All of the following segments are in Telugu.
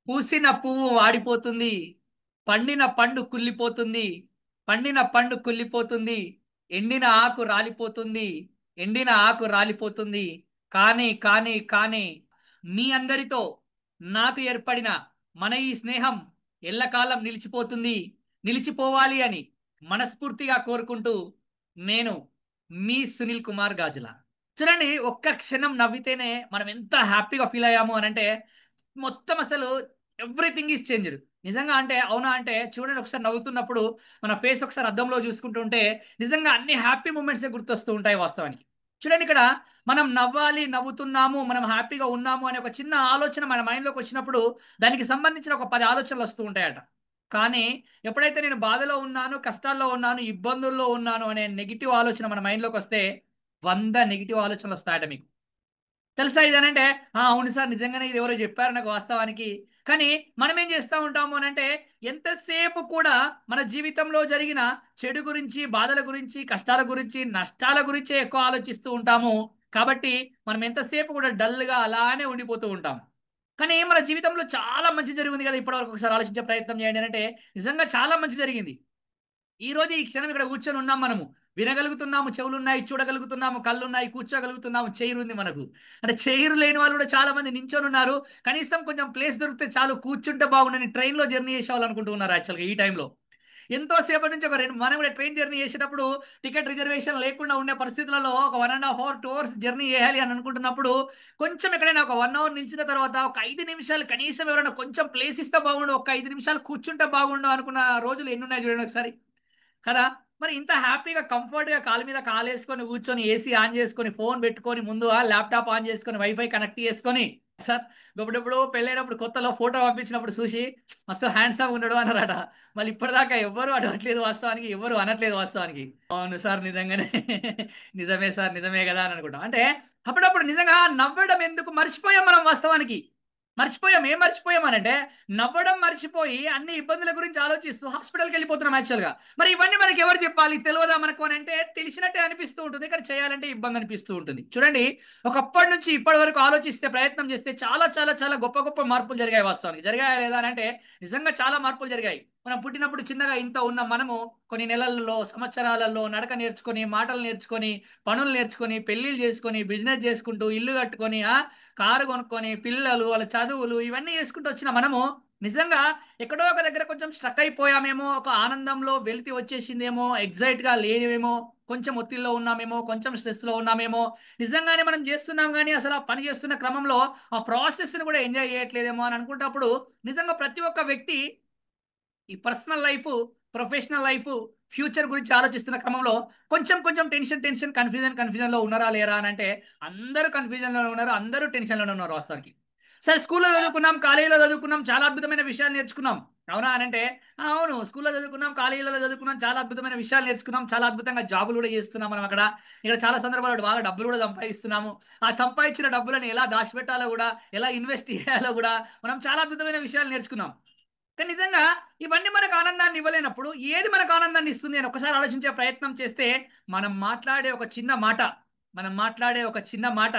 పూసిన పువ్వు వాడిపోతుంది, పండిన పండు కుళ్ళిపోతుంది, పండిన పండు కుళ్ళిపోతుంది, ఎండిన ఆకు రాలిపోతుంది, ఎండిన ఆకు రాలిపోతుంది. కానీ మీ అందరితో నాకు ఏర్పడిన మన ఈ స్నేహం ఎల్లకాలం నిలిచిపోతుంది, నిలిచిపోవాలి అని మనస్ఫూర్తిగా కోరుకుంటూ నేను మీ సునీల్ కుమార్ గాజుల. చూడండి, ఒక్క క్షణం నవ్వితేనే మనం ఎంత హ్యాపీగా ఫీల్ అయ్యాము అని అంటే మొత్తం అసలు ఎవ్రీథింగ్ ఈజ్ చేంజ్డ్. నిజంగా అంటే అవునా అంటే చూడండి, ఒకసారి నవ్వుతున్నప్పుడు మన ఫేస్ ఒకసారి అద్దంలో చూసుకుంటుంటే నిజంగా అన్ని హ్యాపీ మూమెంట్సే గుర్తొస్తూ ఉంటాయి వాస్తవానికి. చూడండి, ఇక్కడ మనం నవ్వాలి, నవ్వుతున్నాము, మనం హ్యాపీగా ఉన్నాము అనే ఒక చిన్న ఆలోచన మన మైండ్లోకి వచ్చినప్పుడు దానికి సంబంధించిన ఒక 10 ఆలోచనలు వస్తూ ఉంటాయట. కానీ ఎప్పుడైతే నేను బాధలో ఉన్నాను, కష్టాల్లో ఉన్నాను, ఇబ్బందుల్లో ఉన్నాను అనే నెగిటివ్ ఆలోచన మన మైండ్లోకి వస్తే 100 నెగిటివ్ ఆలోచనలు వస్తాయట మీకు. తెలుసా ఇదనంటే అవును సార్, నిజంగానే ఇది ఎవరో చెప్పారు నాకు వాస్తవానికి. కానీ మనం ఏం చేస్తూ ఉంటాము అని అంటే ఎంతసేపు కూడా మన జీవితంలో జరిగిన చెడు గురించి, బాధల గురించి, కష్టాల గురించి, నష్టాల గురించే ఎక్కువ ఆలోచిస్తూ ఉంటాము. కాబట్టి మనం ఎంతసేపు కూడా డల్గా అలానే ఉండిపోతూ ఉంటాం. కానీ మన జీవితంలో చాలా మంచి జరిగింది కదా ఇప్పటివరకు, ఒకసారి ఆలోచించే ప్రయత్నం చేయండి అంటే నిజంగా చాలా మంచి జరిగింది. ఈ రోజు ఈ క్షణం ఇక్కడ కూర్చొని ఉన్నాం, మనము వినగలుగుతున్నాము, చెవులు ఉన్నాయి, చూడగలుగుతున్నాము, కళ్ళు ఉన్నాయి, కూర్చోగలుగుతున్నాము, చైర్ ఉంది మనకు. అంటే చైర్ లేని వాళ్ళు కూడా చాలా మంది నించొని ఉన్నారు. కనీసం కొంచెం ప్లేస్ దొరికితే చాలు, కూర్చుంటే బాగుండని ట్రైన్లో జర్నీ చేసేవాళ్ళనుకుంటున్నారు యాక్చువల్గా ఈ టైంలో. ఎంతో సేపటి నుంచి ఒక రెండు, మనం కూడా ట్రైన్ జర్నీ చేసేటప్పుడు టికెట్ రిజర్వేషన్ లేకుండా ఉండే పరిస్థితులలో ఒక 1.5 hour 2 hours జర్నీ చేయాలి అని అనుకుంటున్నప్పుడు కొంచెం ఎక్కడైనా ఒక 1 hour నిలిచిన తర్వాత ఒక 5 నిమిషాలు కనీసం ఎవరైనా కొంచెం ప్లేస్ ఇస్తే బాగుండు, ఒక 5 నిమిషాలు కూర్చుంటే బాగుండు అనుకున్న రోజులు ఎన్ని ఉన్నాయి చూడండి ఒకసారి, కదా. మరి ఇంత హ్యాపీగా కంఫర్ట్గా కాలు మీద కాలేసుకొని కూర్చొని ఏసీ ఆన్ చేసుకొని ఫోన్ పెట్టుకొని ముందు ల్యాప్టాప్ ఆన్ చేసుకొని వైఫై కనెక్ట్ చేసుకొని సార్ ఇప్పుడెప్పుడు పెళ్ళైనప్పుడు కొత్తలో ఫోటో పంపించినప్పుడు చూసి మస్తు హ్యాండ్సమ్ ఉన్నాడు అన్నారట. మళ్ళీ ఇప్పటిదాకా ఎవ్వరు అడగట్లేదు వాస్తవానికి, ఎవరు అనట్లేదు వాస్తవానికి. అవును సార్ నిజంగానే నిజమే సార్, నిజమే కదా అని అనుకుంటాం. అంటే అప్పుడప్పుడు నిజంగా నవ్వడం ఎందుకు మర్చిపోయాం మనం వాస్తవానికి. మర్చిపోయాం, ఏం మర్చిపోయాం అని అంటే నవ్వడం మర్చిపోయి అన్ని ఇబ్బందుల గురించి ఆలోచిస్తూ హాస్పిటల్కి వెళ్ళిపోతున్నాం యాక్చువల్గా. మరి ఇవన్నీ మనకి ఎవరు చెప్పాలి, తెలియదా మనకు అని అంటే తెలిసినట్టే అనిపిస్తూ ఉంటుంది, కానీ చేయాలంటే ఇబ్బంది అనిపిస్తూ ఉంటుంది. చూడండి, ఒకప్పటి నుంచి ఇప్పటి వరకు ఆలోచిస్తే, ప్రయత్నం చేస్తే చాలా చాలా చాలా గొప్ప గొప్ప మార్పులు జరిగాయి వాస్తవానికి. జరిగాయా లేదా అని అంటే నిజంగా చాలా మార్పులు జరిగాయి. మనం పుట్టినప్పుడు చిన్నగా ఇంత ఉన్న మనము కొన్ని నెలల్లో, సంవత్సరాలలో నడక నేర్చుకొని, మాటలు నేర్చుకొని, పనులు నేర్చుకొని, పెళ్లిళ్ళు చేసుకొని, బిజినెస్ చేసుకుంటూ, ఇల్లు కట్టుకొని, కారు కొనుక్కొని, పిల్లలు, వాళ్ళ చదువులు ఇవన్నీ చేసుకుంటూ వచ్చిన మనము నిజంగా ఎక్కడో ఒక దగ్గర కొంచెం స్ట్రక్ అయిపోయామేమో, ఒక ఆనందంలో వెలితి వచ్చేసిందేమో, ఎగ్జైట్గా లేనివేమో, కొంచెం ఒత్తిడిలో ఉన్నామేమో, కొంచెం స్ట్రెస్లో ఉన్నామేమో. నిజంగానే మనం చేస్తున్నాం కానీ అసలు ఆ పని చేస్తున్న క్రమంలో ఆ ప్రాసెస్ని కూడా ఎంజాయ్ చేయట్లేదేమో అని అనుకుంటప్పుడు నిజంగా ప్రతి ఒక్క వ్యక్తి ఈ personal life, professional life, future గురించి ఆలోచిస్తున్న క్రమంలో కొంచెం కొంచెం టెన్షన్ కన్ఫ్యూజన్లో ఉన్నారా లేరా అని అంటే అందరూ కన్ఫ్యూజన్లో ఉన్నారు, అందరూ టెన్షన్లోనే ఉన్నారు వాస్తవానికి. సరే, స్కూల్లో చదువుకున్నాం, కాలేజీలో చదువుకున్నాం, చాలా అద్భుతమైన విషయాలు నేర్చుకున్నాం. అవునా అని అంటే అవును, స్కూల్లో చదువుకున్నాం, కాలేజీలలో చదువుకున్నాం, చాలా అద్భుతమైన విషయాలు నేర్చుకున్నాం, చాలా అద్భుతంగా జాబులు కూడా చేస్తున్నాం మనం అక్కడ. ఇక్కడ చాలా సందర్భాల్లో బాగా డబ్బులు కూడా సంపాదిస్తున్నాము. ఆ సంపాదించిన డబ్బులను ఎలా దాచిపెట్టాలో కూడా, ఎలా ఇన్వెస్ట్ చేయాలో కూడా మనం చాలా అద్భుతమైన విషయాలు నేర్చుకున్నాం. కానీ నిజంగా ఇవన్నీ మనకు ఆనందాన్ని ఇవ్వలేనప్పుడు ఏది మనకు ఆనందాన్ని ఇస్తుంది అని ఒకసారి ఆలోచించే ప్రయత్నం చేస్తే మనం మాట్లాడే ఒక చిన్న మాట, మనం మాట్లాడే ఒక చిన్న మాట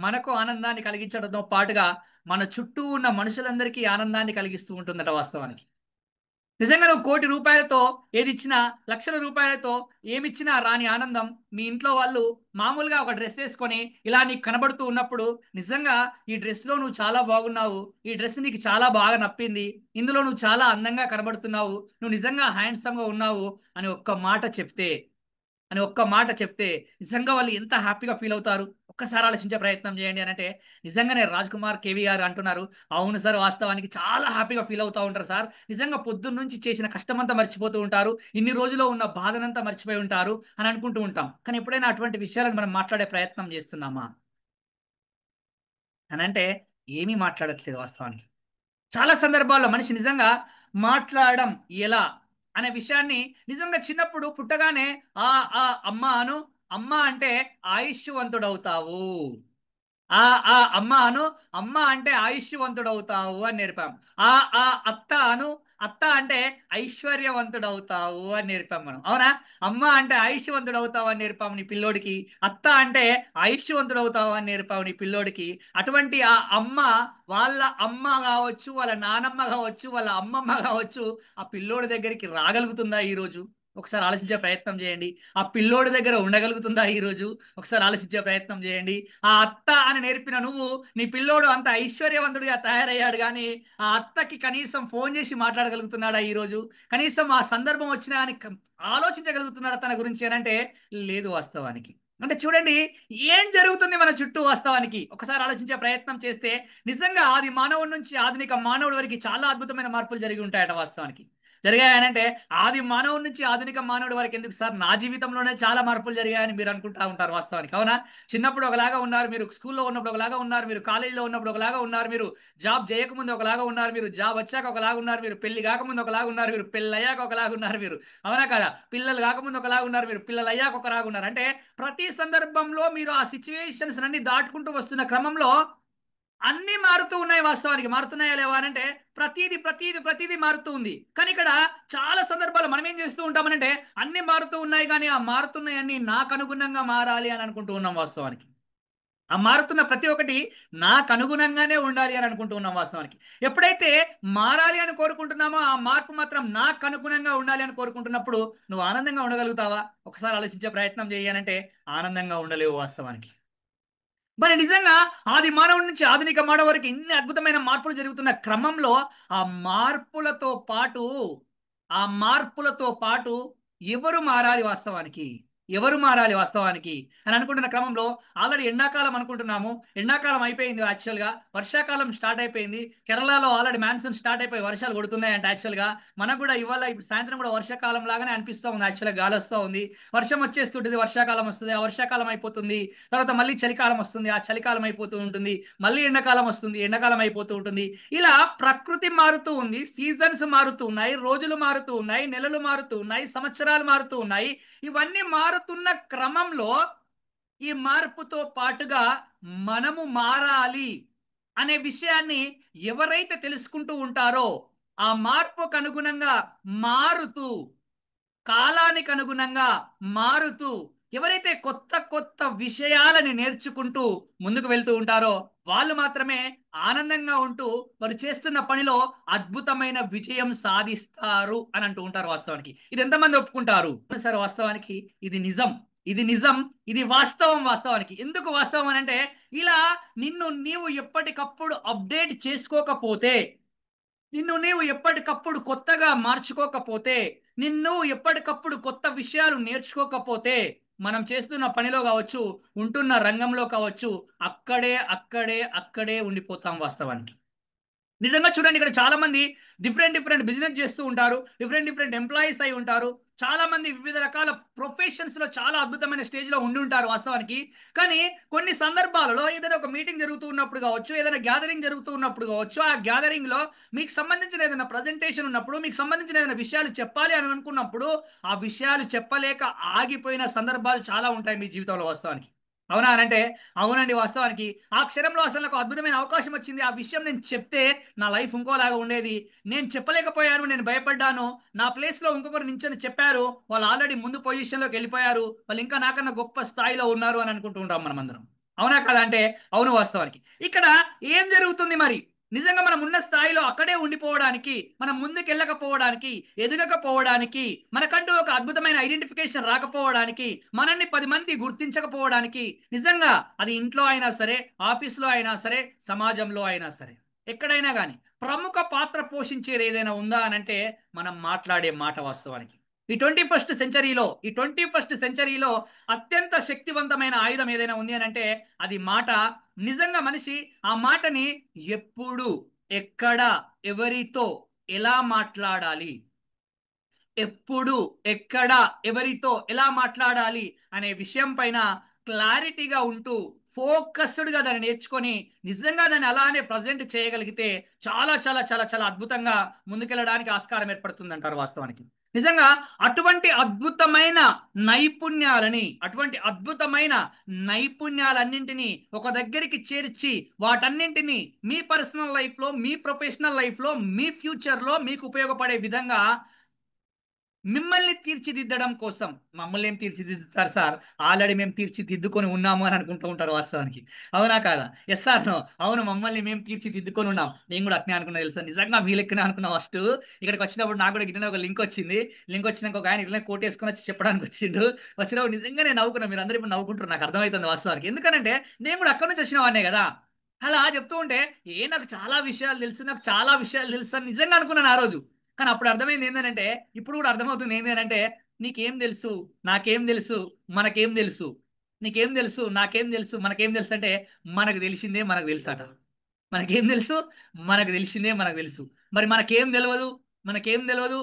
మనకు ఆనందాన్ని కలిగించడంతో పాటుగా మన చుట్టూ ఉన్న మనుషులందరికీ ఆనందాన్ని కలిగిస్తూ ఉంటుందట వాస్తవానికి. నిజంగా నువ్వు 1,00,00,000 రూపాయలతో ఏది ఇచ్చినా, లక్షల రూపాయలతో ఏమిచ్చినా రాని ఆనందం మీ ఇంట్లో వాళ్ళు మామూలుగా ఒక డ్రెస్ వేసుకొని ఇలా నీకు కనబడుతూ ఉన్నప్పుడు నిజంగా ఈ డ్రెస్లో నువ్వు చాలా బాగున్నావు, ఈ డ్రెస్ నీకు చాలా బాగా నప్పింది, ఇందులో నువ్వు చాలా అందంగా కనబడుతున్నావు, నువ్వు నిజంగా హ్యాండ్సమ్గా ఉన్నావు అని ఒక్క మాట చెప్తే నిజంగా వాళ్ళు ఎంత హ్యాపీగా ఫీల్ అవుతారు. ఒక్కసారి ఆలోచించే ప్రయత్నం చేయండి అని అంటే నిజంగానే రాజ్ కుమార్ కేవీ గారు అంటున్నారు, అవును సార్, వాస్తవానికి చాలా హ్యాపీగా ఫీల్ అవుతూ ఉంటారు సార్. నిజంగా పొద్దున్న నుంచి చేసిన కష్టమంతా మర్చిపోతూ ఉంటారు, ఇన్ని రోజుల్లో ఉన్న బాధనంతా మర్చిపోయి ఉంటారు అని అనుకుంటూ ఉంటాం. కానీ ఎప్పుడైనా అటువంటి విషయాలను మనం మాట్లాడే ప్రయత్నం చేస్తున్నామా అని అంటే ఏమీ మాట్లాడట్లేదు వాస్తవానికి. చాలా సందర్భాల్లో మనిషి నిజంగా మాట్లాడడం ఎలా అనే విషయాన్ని నిజంగా చిన్నప్పుడు పుట్టగానే ఆ ఆ అమ్మ అను, అమ్మ అంటే ఆయుష్వంతుడవుతావు, ఆ అమ్మ అను, అమ్మ అంటే ఆయుష్వంతుడవుతావు అని నేర్పాం. ఆ ఆ అత్త అను, అత్త అంటే ఐశ్వర్యవంతుడవుతావు అని నేర్పాం మనం, అవునా? అమ్మ అంటే ఐశ్వర్యవంతుడవుతావు అని నేర్పాము నీ పిల్లోడికి. అత్త అంటే ఐశ్వర్యవంతుడవుతావు అని నేర్పావు నీ పిల్లోడికి. అటువంటి ఆ అమ్మ, వాళ్ళ అమ్మ కావచ్చు, వాళ్ళ నానమ్మ కావచ్చు, వాళ్ళ అమ్మమ్మ కావచ్చు, ఆ పిల్లోడి దగ్గరికి రాగలుగుతుందా ఈరోజు? ఒకసారి ఆలోచించే ప్రయత్నం చేయండి. ఆ పిల్లోడి దగ్గర ఉండగలుగుతుందా ఈరోజు? ఒకసారి ఆలోచించే ప్రయత్నం చేయండి. ఆ అత్త అని నేర్పిన నువ్వు, నీ పిల్లోడు అంత ఐశ్వర్యవంతుడిగా తయారయ్యాడు, కానీ ఆ అత్తకి కనీసం ఫోన్ చేసి మాట్లాడగలుగుతున్నాడా ఈరోజు? కనీసం ఆ సందర్భం వచ్చినా అని ఆలోచించగలుగుతున్నాడా తన గురించి అని అంటే లేదు వాస్తవానికి. అంటే చూడండి, ఏం జరుగుతుంది మన చుట్టూ వాస్తవానికి ఒకసారి ఆలోచించే ప్రయత్నం చేస్తే, నిజంగా ఆది మానవుడి నుంచి ఆధునిక మానవుడి వరకు చాలా అద్భుతమైన మార్పులు జరిగి ఉంటాయట వాస్తవానికి. జరిగాయనంటే ఆది మానవుడి నుంచి ఆధునిక మానవుడి వరకు ఎందుకు సార్, నా జీవితంలోనే చాలా మార్పులు జరిగాయని మీరు అనుకుంటా ఉంటారు వాస్తవానికి, అవునా? చిన్నప్పుడు ఒకలాగా ఉన్నారు మీరు, స్కూల్లో ఉన్నప్పుడు ఒకలాగా ఉన్నారు మీరు, కాలేజీలో ఉన్నప్పుడు ఒకలాగా ఉన్నారు మీరు, జాబ్ చేయకముందు ఒకలాగా ఉన్నారు మీరు, జాబ్ వచ్చాక ఒకలాగా ఉన్నారు మీరు, పెళ్లి కాకముందు ఒకలాగా ఉన్నారు మీరు, పెళ్ళి అయ్యాక ఒకలాగా ఉన్నారు మీరు, అవునా కదా? పిల్లలు కాకముందు ఒకలాగా ఉన్నారు మీరు, పిల్లలు అయ్యాక ఒకలాగా ఉన్నారు. అంటే ప్రతి సందర్భంలో మీరు ఆ సిచ్యువేషన్స్ అన్ని దాటుకుంటూ వస్తున్న క్రమంలో అన్ని మారుతూ ఉన్నాయి వాస్తవానికి. మారుతున్నాయా లేవా అంటే ప్రతిదీ మారుతూ ఉంది. కానీ ఇక్కడ చాలా సందర్భాలు మనం ఏం చేస్తూ ఉంటామనంటే, అన్ని మారుతూ ఉన్నాయి కానీ ఆ మారుతున్నాయన్నీ నాకు అనుగుణంగా మారాలి అని అనుకుంటూ ఉన్నాం వాస్తవానికి. ఆ మారుతున్న ప్రతి ఒక్కటి నాకు అనుగుణంగానే ఉండాలి అని అనుకుంటూ ఉన్నాం వాస్తవానికి. ఎప్పుడైతే మారాలి అని కోరుకుంటున్నామో, ఆ మార్పు మాత్రం నాకు అనుగుణంగా ఉండాలి అని కోరుకుంటున్నప్పుడు నువ్వు ఆనందంగా ఉండగలుగుతావా? ఒకసారి ఆలోచించే ప్రయత్నం చేయాలంటే ఆనందంగా ఉండలేవు వాస్తవానికి. మరి నిజంగా ఆది మానవుడి నుంచి ఆధునిక మానవు వరకు ఇన్ని అద్భుతమైన మార్పులు జరుగుతున్న క్రమంలో, ఆ మార్పులతో పాటు ఆ మార్పులతో పాటు ఎవరు మారాలి వాస్తవానికి? ఎవరు మారాలి వాస్తవానికి అని అనుకుంటున్న క్రమంలో, ఆల్రెడీ ఎండాకాలం అనుకుంటున్నాము. ఎండాకాలం అయిపోయింది యాక్చువల్గా, వర్షాకాలం స్టార్ట్ అయిపోయింది. కేరళలో ఆల్రెడీ మాన్సూన్ స్టార్ట్ అయిపోయి వర్షాలు కొడుతున్నాయంట యాక్చువల్గా. మనకు కూడా ఇవాళ ఇప్పుడు సాయంత్రం కూడా వర్షాకాలం లాగానే అనిపిస్తూ ఉంది యాక్చువల్గా, గాలి వస్తూ ఉంది. వర్షం వచ్చేస్తుంటుంది, వర్షాకాలం వస్తుంది, ఆ వర్షాకాలం అయిపోతుంది. తర్వాత మళ్ళీ చలికాలం వస్తుంది, ఆ చలికాలం అయిపోతూ ఉంటుంది. మళ్ళీ ఎండాకాలం వస్తుంది, ఎండాకాలం అయిపోతూ ఉంటుంది. ఇలా ప్రకృతి మారుతూ ఉంది, సీజన్స్ మారుతూ ఉన్నాయి, రోజులు మారుతూ ఉన్నాయి, నెలలు మారుతూ ఉన్నాయి, సంవత్సరాలు మారుతూ ఉన్నాయి. ఇవన్నీ మారుతున్న క్రమంలో ఈ మార్పుతో పాటుగా మనము మారాలి అనే విషయాన్ని ఎవరైతే తెలుసుకుంటూ ఉంటారో, ఆ మార్పుకు అనుగుణంగా మారుతూ, కాలానికి అనుగుణంగా మారుతూ, ఎవరైతే కొత్త కొత్త విషయాలని నేర్చుకుంటూ ముందుకు వెళ్తూ ఉంటారో, వాళ్ళు మాత్రమే ఆనందంగా ఉంటూ వారు చేస్తున్న పనిలో అద్భుతమైన విజయం సాధిస్తారు అని అంటూ ఉంటారు వాస్తవానికి. ఇది ఎంతమంది ఒప్పుకుంటారు సార్? వాస్తవానికి ఇది నిజం, ఇది నిజం, ఇది వాస్తవం. వాస్తవానికి ఎందుకు వాస్తవం అని అంటే, ఇలా నిన్ను నీవు ఎప్పటికప్పుడు అప్డేట్ చేసుకోకపోతే, నిన్ను నీవు ఎప్పటికప్పుడు కొత్తగా మార్చుకోకపోతే, నిన్ను ఎప్పటికప్పుడు కొత్త విషయాలు నేర్చుకోకపోతే, మనం చేస్తున్న పనిలో కావచ్చు, ఉంటున్న రంగంలో కావచ్చు, అక్కడే ఉండిపోతాం వాస్తవానికి. నిజంగా చూడండి, ఇక్కడ చాలా మంది డిఫరెంట్ డిఫరెంట్ బిజినెస్ చేస్తూ ఉంటారు, డిఫరెంట్ డిఫరెంట్ ఎంప్లాయీస్ అయి ఉంటారు, చాలా మంది వివిధ రకాల ప్రొఫెషన్స్ లో చాలా అద్భుతమైన స్టేజ్ లో ఉండి ఉంటారు వాస్తవానికి. కానీ కొన్ని సందర్భాలలో ఏదైనా ఒక మీటింగ్ జరుగుతూ ఉన్నప్పుడు కావచ్చు, ఏదైనా గ్యాదరింగ్ జరుగుతూ ఉన్నప్పుడు కావచ్చు, ఆ గ్యాదరింగ్ లో మీకు సంబంధించిన ఏదైనా ప్రజెంటేషన్ ఉన్నప్పుడు, మీకు సంబంధించిన ఏదైనా విషయాలు చెప్పాలి అని అనుకున్నప్పుడు, ఆ విషయాలు చెప్పలేక ఆగిపోయిన సందర్భాలు చాలా ఉంటాయి మీ జీవితంలో వాస్తవానికి. అవునా అని అంటే అవునండి వాస్తవానికి. ఆ క్షణంలో అసలు నాకు అద్భుతమైన అవకాశం వచ్చింది, ఆ విషయం నేను చెప్తే నా లైఫ్ ఇంకోలాగా ఉండేది, నేను చెప్పలేకపోయాను, నేను భయపడ్డాను, నా ప్లేస్లో ఇంకొకరు నించొని చెప్పారు, వాళ్ళు ఆల్రెడీ ముందు పొజిషన్లోకి వెళ్ళిపోయారు, వాళ్ళు ఇంకా నాకన్నా గొప్ప స్థాయిలో ఉన్నారు అని అనుకుంటూ ఉంటాం మనం అందరం. అవునా కదా అంటే అవును వాస్తవానికి. ఇక్కడ ఏం జరుగుతుంది మరి? నిజంగా మనం ఉన్న స్థాయిలో అక్కడే ఉండిపోవడానికి, మనం ముందుకెళ్ళకపోవడానికి, ఎదగకపోవడానికి, మనకంటూ ఒక అద్భుతమైన ఐడెంటిఫికేషన్ రాకపోవడానికి, మనల్ని 10 మంది గుర్తించకపోవడానికి, నిజంగా అది ఇంట్లో అయినా సరే, ఆఫీస్లో అయినా సరే, సమాజంలో అయినా సరే, ఎక్కడైనా కానీ ప్రముఖ పాత్ర పోషించేది ఏదైనా ఉందా అని అంటే మనం మాట్లాడే మాట వాస్తవానికి. ఈ 21st సెంచరీలో అత్యంత శక్తివంతమైన ఆయుధం ఏదైనా ఉంది అని అంటే అది మాట. నిజంగా మనిషి ఆ మాటని ఎప్పుడు, ఎక్కడ, ఎవరితో, ఎలా మాట్లాడాలి, ఎప్పుడు, ఎక్కడ, ఎవరితో ఎలా మాట్లాడాలి అనే విషయం పైన క్లారిటీగా ఉంటూ ఫోకస్డ్గా దాన్ని నేర్చుకొని నిజంగా దాన్ని అలానే ప్రజెంట్ చేయగలిగితే చాలా చాలా చాలా చాలా అద్భుతంగా ముందుకెళ్ళడానికి ఆస్కారం ఏర్పడుతుంది అంటారు వాస్తవానికి. నిజంగా అటువంటి అద్భుతమైన నైపుణ్యాలన్నింటినీ ఒక దగ్గరికి చేర్చి వాటన్నింటినీ మీ పర్సనల్ లైఫ్లో, మీ ప్రొఫెషనల్ లైఫ్లో, మీ ఫ్యూచర్లో మీకు ఉపయోగపడే విధంగా మిమ్మల్ని తీర్చిదిద్దడం కోసం. మమ్మల్ని ఏం తీర్చిదిద్దుతారు సార్, ఆల్రెడీ మేము తీర్చిదిద్దుకొని ఉన్నాము అని అనుకుంటూ ఉంటారు వాస్తవానికి. అవునా కాదా? Yes sir no? అవును, మమ్మల్ని మేము తీర్చిదిద్దుకొని ఉన్నాం. నేను కూడా అట్నే అనుకున్నా తెలుసా, నిజంగా మీ లెక్కనే అనుకున్నా. ఫస్ట్ ఇక్కడికి వచ్చినప్పుడు నాకు కూడా గిన్నె ఒక లింక్ వచ్చింది. లింక్ వచ్చినాక ఒక ఆయన ఇట్లా కోట్ వేసుకొని వచ్చి చెప్పడానికి వచ్చిండు. వచ్చినప్పుడు నిజంగా నేను నవ్వుకున్నా. మీరు అందరూ ఇప్పుడు నవ్వుకుంటారు, నాకు అర్థమవుతుంది వాస్తవానికి. ఎందుకంటే నేను కూడా అక్కడి నుంచి వచ్చిన వాడినే కదా. అలా చెప్తూ ఉంటే నాకు చాలా విషయాలు తెలుసు, నాకు చాలా విషయాలు తెలుసు అని నిజంగా అనుకున్నాను ఆ రోజు. కానీ అప్పుడు అర్థమైంది ఏంటంటే, ఇప్పుడు కూడా అర్థమవుతుంది ఏంటంటే, నీకేం తెలుసు, నాకేం తెలుసు, మనకేం తెలుసు, నీకేం తెలుసు, నాకేం తెలుసు, మనకేం తెలుసు అంటే మనకు తెలిసిందే మనకు తెలుసు అట. మనకేం తెలుసు, మనకు తెలిసిందే మనకు తెలుసు. మరి మనకేం తెలియదు, మనకేం తెలియదు,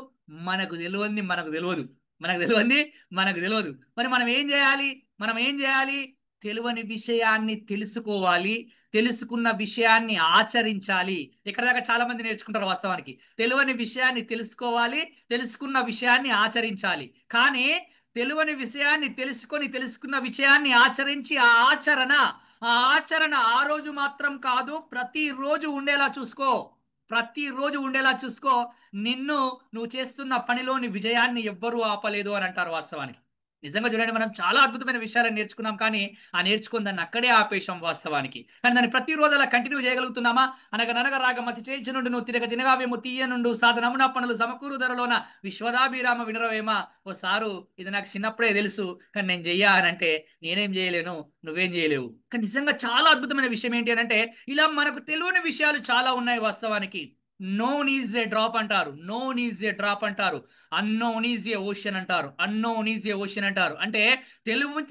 మనకు తెలియంది మనకు తెలియదు, మనకు తెలియంది మనకు తెలియదు. మరి మనం ఏం చేయాలి, మనం ఏం చేయాలి? తెలియని విషయాన్ని తెలుసుకోవాలి, తెలుసుకున్న విషయాన్ని ఆచరించాలి. ఇక్కడ దాకా చాలా మంది నేర్చుకుంటారు వాస్తవానికి. తెలియని విషయాన్ని తెలుసుకోవాలి, తెలుసుకున్న విషయాన్ని ఆచరించాలి. కానీ తెలియని విషయాన్ని తెలుసుకొని తెలుసుకున్న విషయాన్ని ఆచరించి ఆ ఆచరణ ఆ రోజు మాత్రం కాదు, ప్రతిరోజు ఉండేలా చూసుకో. ప్రతిరోజు ఉండేలా చూసుకో. నువ్వు చేస్తున్న పనిలోని విజయాన్ని ఎవ్వరూ ఆపలేదు అని అంటారు వాస్తవానికి. నిజంగా చూడండి, మనం చాలా అద్భుతమైన విషయాలను నేర్చుకున్నాం, కానీ ఆ నేర్చుకున్న దాన్ని అక్కడే ఆపేశాం వాస్తవానికి. కానీ దాన్ని ప్రతిరోజు అలా కంటిన్యూ చేయగలుగుతున్నామా? అనగనగా రాగ మతి చేయించు నుండి నువ్వు తిరగ తినగావేమో తీయ నుండు సాధనమున పనులు సమకూరు ధరలోన విశ్వదాభిరామ వినరవేమా. ఓ సారు, ఇది నాకు చిన్నప్పుడే తెలుసు, కానీ నేను చెయ్యా అని అంటే నేనేం చేయలేను, నువ్వేం చేయలేవు. కానీ నిజంగా చాలా అద్భుతమైన విషయం ఏంటి అని అంటే, ఇలా మనకు తెలియని విషయాలు చాలా ఉన్నాయి వాస్తవానికి. నోన్ ఈజ్ ఏ డ్రాప్ అంటారు, నోన్ ఈజ్ ఏ డ్రాప్ అంటారు, అన్నోన్ ఈజ్ ఏ ఓషన్ అంటారు, అన్నోన్ ఈజ్ ఏ ఓషన్ అంటారు. అంటే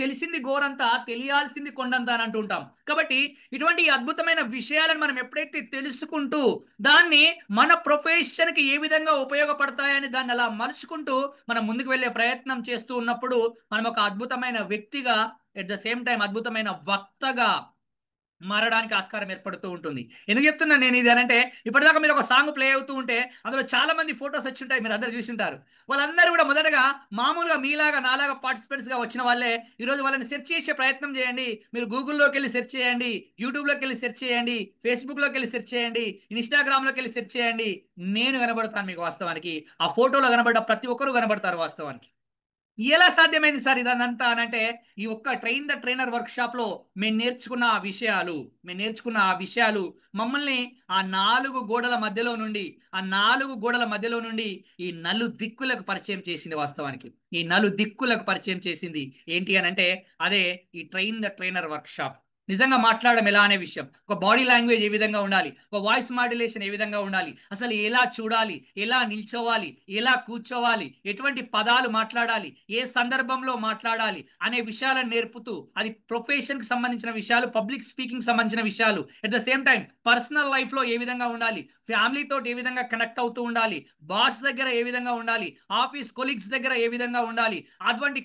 తెలిసింది గోరంతా, తెలియాల్సింది కొండంతా అని అంటుంటాం. కాబట్టి ఇటువంటి అద్భుతమైన విషయాలను మనం ఎప్పుడైతే తెలుసుకుంటూ దాన్ని మన ప్రొఫెషన్కి ఏ విధంగా ఉపయోగపడతాయని దాన్ని అలా మలుచుకుంటూ మనం ముందుకు వెళ్ళే ప్రయత్నం చేస్తూ ఉన్నప్పుడు మనం ఒక అద్భుతమైన వ్యక్తిగా, ఎట్ ద సేమ్ టైం అద్భుతమైన వక్తగా మారడానికి ఆస్కారం ఏర్పడుతూ ఉంటుంది. ఎందుకు చెప్తున్నా నేను ఇది అంటే, ఇప్పటిదాకా మీరు ఒక సాంగ్ ప్లే అవుతూ ఉంటే అందులో చాలా మంది ఫొటోస్ వచ్చి ఉంటాయి, మీరు అందరు చూసి ఉంటారు. వాళ్ళందరూ కూడా మొదటగా మామూలుగా మీలాగా నాలాగా పార్టిసిపెంట్స్ గా వచ్చిన వాళ్ళే. ఈరోజు వాళ్ళని సెర్చ్ చేసే ప్రయత్నం చేయండి. మీరు గూగుల్లోకి వెళ్ళి సెర్చ్ చేయండి, యూట్యూబ్లోకి వెళ్ళి సెర్చ్ చేయండి, ఫేస్బుక్లోకి వెళ్ళి సెర్చ్ చేయండి, ఇన్స్టాగ్రామ్లోకి వెళ్ళి సెర్చ్ చేయండి. నేను కనబడతాను మీకు వాస్తవానికి. ఆ ఫోటోలో కనబడ్డ ప్రతి ఒక్కరు కనబడతారు వాస్తవానికి. ఎలా సాధ్యమైంది సార్ ఇదంతా అని అంటే, ఈ ఒక్క train the trainer work shop లో మేము నేర్చుకున్న ఆ విషయాలు మమ్మల్ని ఆ నాలుగు గోడల మధ్యలో నుండి ఈ నలు దిక్కులకు పరిచయం చేసింది వాస్తవానికి. ఈ నలు దిక్కులకు పరిచయం చేసింది ఏంటి అని అంటే, అదే ఈ train the trainer work shop. నిజంగా మాట్లాడడం ఎలా అనే విషయం, ఒక బాడీ లాంగ్వేజ్ ఏ విధంగా ఉండాలి, ఒక వాయిస్ మాడ్యులేషన్ ఏ విధంగా ఉండాలి, అసలు ఎలా చూడాలి, ఎలా నిల్చోవాలి, ఎలా కూర్చోవాలి, ఎటువంటి పదాలు మాట్లాడాలి, ఏ సందర్భంలో మాట్లాడాలి అనే విషయాలను నేర్పుతూ, అది ప్రొఫెషన్ కి సంబంధించిన విషయాలు, పబ్లిక్ స్పీకింగ్ సంబంధించిన విషయాలు, at the same time personal life లో ఏ విధంగా ఉండాలి, ఫ్యామిలీతో ఏ విధంగా కనెక్ట్ అవుతూ ఉండాలి, బాస్ దగ్గర ఏ విధంగా ఉండాలి, ఆఫీస్ కొలీగ్స్ దగ్గర ఏ విధంగా ఉండాలి, అటువంటి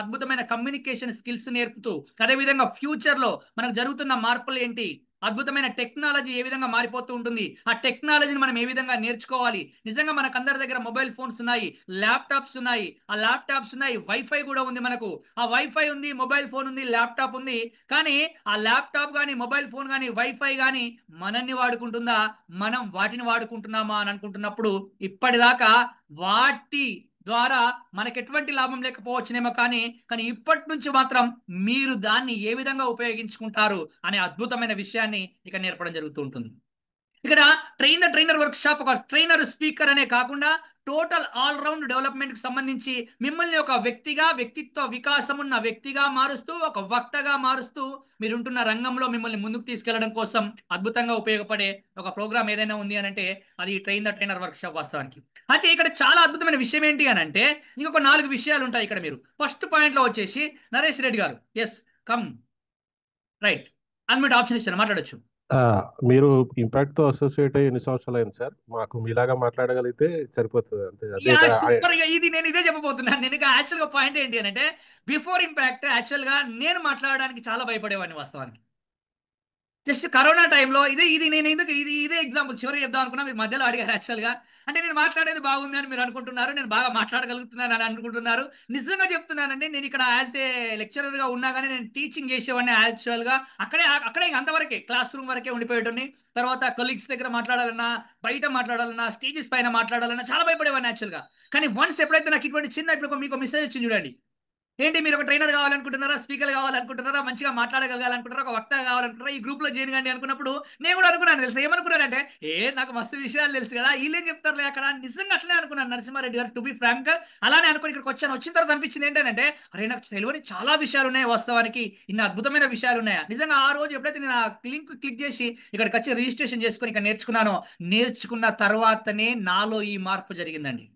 అద్భుతమైన కమ్యూనికేషన్ స్కిల్స్ నేర్పుతూ, అదేవిధంగా ఫ్యూచర్ లో మనకు జరుగుతున్న మార్పులు ఏంటి, అద్భుతమైన టెక్నాలజీ ఏ విధంగా మారిపోతూ ఉంటుంది, ఆ టెక్నాలజీని మనం ఏ విధంగా నేర్చుకోవాలి. నిజంగా మనకు అందరి దగ్గర మొబైల్ ఫోన్స్ ఉన్నాయి, ల్యాప్టాప్స్ ఉన్నాయి, వైఫై కూడా ఉంది మనకు. ఆ వైఫై ఉంది, మొబైల్ ఫోన్ ఉంది, ల్యాప్టాప్ ఉంది. కానీ ఆ ల్యాప్టాప్ కానీ, మొబైల్ ఫోన్ కానీ, వైఫై కానీ మనల్ని వాడుకుంటుందా, మనం వాటిని వాడుకుంటున్నామా అని అనుకుంటున్నప్పుడు, ఇప్పటిదాకా వాటి ద్వారా మనకు ఎటువంటి లాభం లేకపోవచ్చునేమో, కానీ ఇప్పటి నుంచి మాత్రం మీరు దాన్ని ఏ విధంగా ఉపయోగించుకుంటారు అనే అద్భుతమైన విషయాన్ని ఇక్కడ నేర్పడం జరుగుతూ ఉంటుంది. ఇక్కడ train the trainer work shop ఒక ట్రైనర్ స్పీకర్ అనే కాకుండా టోటల్ ఆల్ రౌండ్ డెవలప్మెంట్ కి సంబంధించి మిమ్మల్ని ఒక వ్యక్తిగా, వ్యక్తిత్వ వికాసం ఉన్న వ్యక్తిగా మారుస్తూ, ఒక వక్తగా మారుస్తూ, మీరుంటున్న రంగంలో మిమ్మల్ని ముందుకు తీసుకెళ్లడం కోసం అద్భుతంగా ఉపయోగపడే ఒక ప్రోగ్రామ్ ఏదైనా ఉంది అని అంటే అది train the trainer work shop వాస్తవానికి. అయితే ఇక్కడ చాలా అద్భుతమైన విషయం ఏంటి అని అంటే, ఇంకొక 4 విషయాలు ఉంటాయి ఇక్కడ. మీరు ఫస్ట్ పాయింట్ లో వచ్చేసి నరేష్ రెడ్డి గారు, ఎస్ కమ్ రైట్, అన్మిట్ ఆప్షన్ ఇచ్చారు, మాట్లాడొచ్చు. ఆ, మీరు ఇంపాక్ట్ తో అసోసియేట్ అయ్యి ఎన్ని సంవత్సరాలు అయింది సార్? మాకు మీలాగా మాట్లాడగలిగితే సరిపోతుంది అంతే. అదే యా సూపర్ గా ఇది నేను ఇదే చెప్పబోతున్నాను. నేను యాక్చువల్ గా పాయింట్ ఏంటి అని అంటే, బిఫోర్ ఇంపాక్ట్ యాక్చువల్ గా నేను మాట్లాడడానికి చాలా భయపడేవాడిని వాస్తవానికి. జస్ట్ కరోనా టైంలో ఇది నేను ఎందుకు ఇదే ఎగ్జాంపుల్ చివరి చెప్దాం అనుకున్నా, మీరు మధ్యలో అడిగారు యాక్చువల్గా. అంటే నేను మాట్లాడేది బాగుంది అని మీరు అనుకుంటున్నారు, నేను బాగా మాట్లాడగలుగుతున్నాను అని అనుకుంటున్నారు. నిజంగా చెప్తున్నానండి, నేను ఇక్కడ యాజ్ ఏ లెక్చరర్గా ఉన్నా కానీ నేను టీచింగ్ చేసేవాడిని యాక్చువల్గా. అక్కడే అంతవరకే, క్లాస్ రూమ్ వరకే ఉండిపోయేటోని. తర్వాత కొలీగ్స్ దగ్గర మాట్లాడాలన్నా, బయట మాట్లాడాలన్నా, స్టేజెస్ పైన మాట్లాడాలన్నా చాలా భయపడేవాడిని యాక్చువల్గా. కానీ వన్స్ ఎప్పుడైతే నాకు ఇటువంటి చిన్న, ఇప్పుడు మీకు మెసేజ్ వచ్చింది చూడండి, ఏంటి మీరు ఒక ట్రైనర్ కావాలనుకుంటున్నారా, స్పీకర్ కావాలనుకుంటున్నారా, మంచిగా మాట్లాడగలగాలనుకుంటారా, ఒక వక్త కావాలనుకుంటారా, ఈ గ్రూప్ లో చేయండి కండి అనుకున్నప్పుడు నేను కూడా అనుకున్నాను తెలుసు, ఏమనుకున్నానంటే నాకు మస్తు విషయాలు తెలుసు కదా, వీళ్ళేం చెప్తారులే అక్కడ, నిజంగా అట్లనే అనుకున్నాను నరసింహారెడ్డి గారు, టు బి ఫ్రాంక్. అలానే అనుకుని ఇక్కడికి వచ్చిన తర్వాత అనిపించింది ఏంటంటే, అరే నాకు తెలియని చాలా విషయాలు ఉన్నాయి వాస్తవానికి, ఇన్ని అద్భుతమైన విషయాలు ఉన్నాయా నిజంగా. ఆ రోజు ఎప్పుడైతే నేను ఆ లింక్ క్లిక్ చేసి ఇక్కడికి వచ్చి రిజిస్ట్రేషన్ చేసుకొని ఇక్కడ నేర్చుకున్నానో, నేర్చుకున్న తర్వాతనే నాలో ఈ మార్పు జరిగిందండి.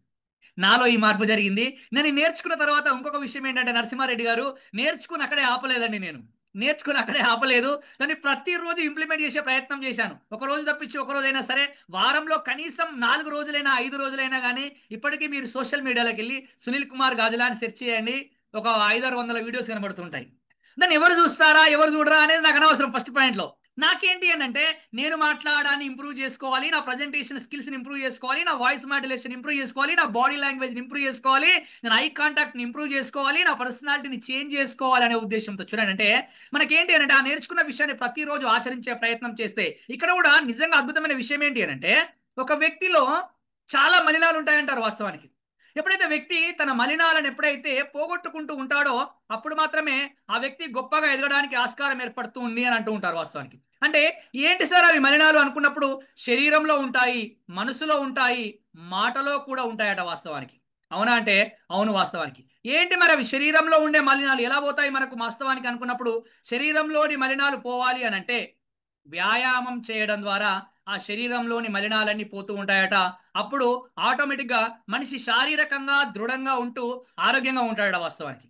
నాలో ఈ మార్పు జరిగింది. నేను ఈ నేర్చుకున్న తర్వాత ఇంకొక విషయం ఏంటంటే నరసింహారెడ్డి గారు, నేర్చుకుని అక్కడే ఆపలేదండి నేను. నేర్చుకుని అక్కడే ఆపలేదు, దాన్ని ప్రతిరోజు ఇంప్లిమెంట్ చేసే ప్రయత్నం చేశాను. ఒక రోజు తప్పించి ఒక రోజైనా సరే, వారంలో కనీసం 4 రోజులైనా 5 రోజులైనా కానీ. ఇప్పటికీ మీరు సోషల్ మీడియాలోకి వెళ్ళి సునీల్ కుమార్ గాజులా అని సెర్చ్ చేయండి, ఒక 500-600 వీడియోస్ కనబడుతుంటాయి. దాన్ని ఎవరు చూస్తారా ఎవరు చూడరా అనేది నాకు అనవసరం. ఫస్ట్ పాయింట్లో నాకేంటి అని అంటే, నేను మాట్లాడాన్ని ఇంప్రూవ్ చేసుకోవాలి, నా ప్రజెంటేషన్ స్కిల్స్ని ఇంప్రూవ్ చేసుకోవాలి, నా వాయిస్ మాడ్యులేషన్ ఇంప్రూవ్ చేసుకోవాలి, నా బాడీ లాంగ్వేజ్ని ఇంప్రూవ్ చేసుకోవాలి, నేను ఐ కాంటాక్ట్ని ఇంప్రూవ్ చేసుకోవాలి, నా పర్సనాలిటీని చేంజ్ చేసుకోవాలి అనే ఉద్దేశంతో చూడండి. అంటే మనకేంటి అని అంటే, ఆ నేర్చుకున్న విషయాన్ని ప్రతిరోజు ఆచరించే ప్రయత్నం చేస్తే, ఇక్కడ కూడా నిజంగా అద్భుతమైన విషయం ఏంటి అని అంటే, ఒక వ్యక్తిలో చాలా మలినాలు ఉంటాయంటారు వాస్తవానికి. ఎప్పుడైతే వ్యక్తి తన మలినాలను ఎప్పుడైతే పోగొట్టుకుంటూ ఉంటాడో, అప్పుడు మాత్రమే ఆ వ్యక్తి గొప్పగా ఎదగడానికి ఆస్కారం ఏర్పడుతూ ఉంది అని అంటూ ఉంటారు వాస్తవానికి. అంటే ఏంటి సార్ అవి మలినాలు అనుకున్నప్పుడు, శరీరంలో ఉంటాయి, మనసులో ఉంటాయి, మాటలో కూడా ఉంటాయట వాస్తవానికి. అవునా అంటే అవును వాస్తవానికి. ఏంటి మరి అవి శరీరంలో ఉండే మలినాలు ఎలా పోతాయి మనకు వాస్తవానికి అనుకున్నప్పుడు, శరీరంలోని మలినాలు పోవాలి అని అంటే వ్యాయామం చేయడం ద్వారా ఆ శరీరంలోని మలినాలన్నీ పోతూ ఉంటాయట. అప్పుడు ఆటోమేటిక్గా మనిషి శారీరకంగా దృఢంగా ఉంటూ ఆరోగ్యంగా ఉంటాడట వాస్తవానికి.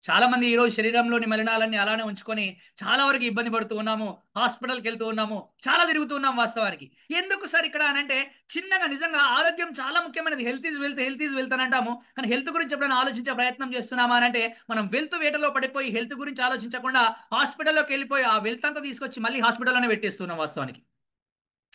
చాలా మంది ఈరోజు శరీరంలోని మలినాలన్నీ అలానే ఉంచుకొని చాలా వరకు ఇబ్బంది పడుతూ ఉన్నాము, హాస్పిటల్కి వెళ్తూ ఉన్నాము, చాలా తిరుగుతూ ఉన్నాం వాస్తవానికి. ఎందుకు సార్ ఇక్కడ అని అంటే, చిన్నగా నిజంగా ఆరోగ్యం చాలా ముఖ్యమైనది. Health is wealth, health is wealth అని అంటాము, కానీ హెల్త్ గురించి ఎప్పుడైనా ఆలోచించే ప్రయత్నం చేస్తున్నామా అని అంటే, మనం వెల్త్ వేటలో పడిపోయి హెల్త్ గురించి ఆలోచించకుండా హాస్పిటల్లోకి వెళ్ళిపోయి ఆ వెల్త్ అంతా తీసుకొచ్చి మళ్ళీ హాస్పిటల్లోనే పెట్టేస్తున్నాం వాస్తవానికి.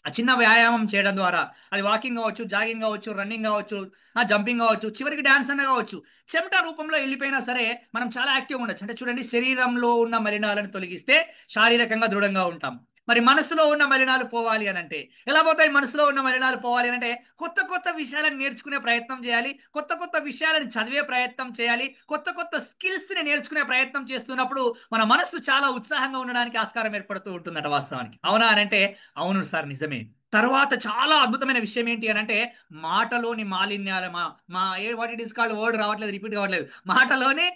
ఆ చిన్న వ్యాయామం చేయడం ద్వారా, అది వాకింగ్ కావచ్చు, జాగింగ్ కావచ్చు, రన్నింగ్ కావచ్చు, ఆ జంపింగ్ కావచ్చు, చివరికి డాన్స్ అన్న కావచ్చు, చెమట రూపంలో వెళ్ళిపోయినా సరే మనం చాలా యాక్టివ్గా ఉండొచ్చు. అంటే చూడండి, శరీరంలో ఉన్న మలినాలను తొలగిస్తే శారీరకంగా దృఢంగా ఉంటాం. మరి మనసులో ఉన్న మలినాలు పోవాలి అని అంటే ఎలా పోతాయి? మనసులో ఉన్న మలినాలు పోవాలి అని అంటే కొత్త కొత్త విషయాలను నేర్చుకునే ప్రయత్నం చేయాలి, కొత్త కొత్త విషయాలను చదివే ప్రయత్నం చేయాలి, కొత్త కొత్త స్కిల్స్ని నేర్చుకునే ప్రయత్నం చేస్తున్నప్పుడు మన మనస్సు చాలా ఉత్సాహంగా ఉండడానికి ఆస్కారం ఏర్పడుతూ ఉంటుందట వాస్తవానికి. అవునా అని అంటే అవును సార్ నిజమే. తర్వాత చాలా అద్భుతమైన విషయం ఏంటి అని అంటే, మాటలోని మాలిన్యాలు, మా మా ఏ what it is called, word రావట్లేదు, రిపీట్ కావట్లేదు. మాటలోని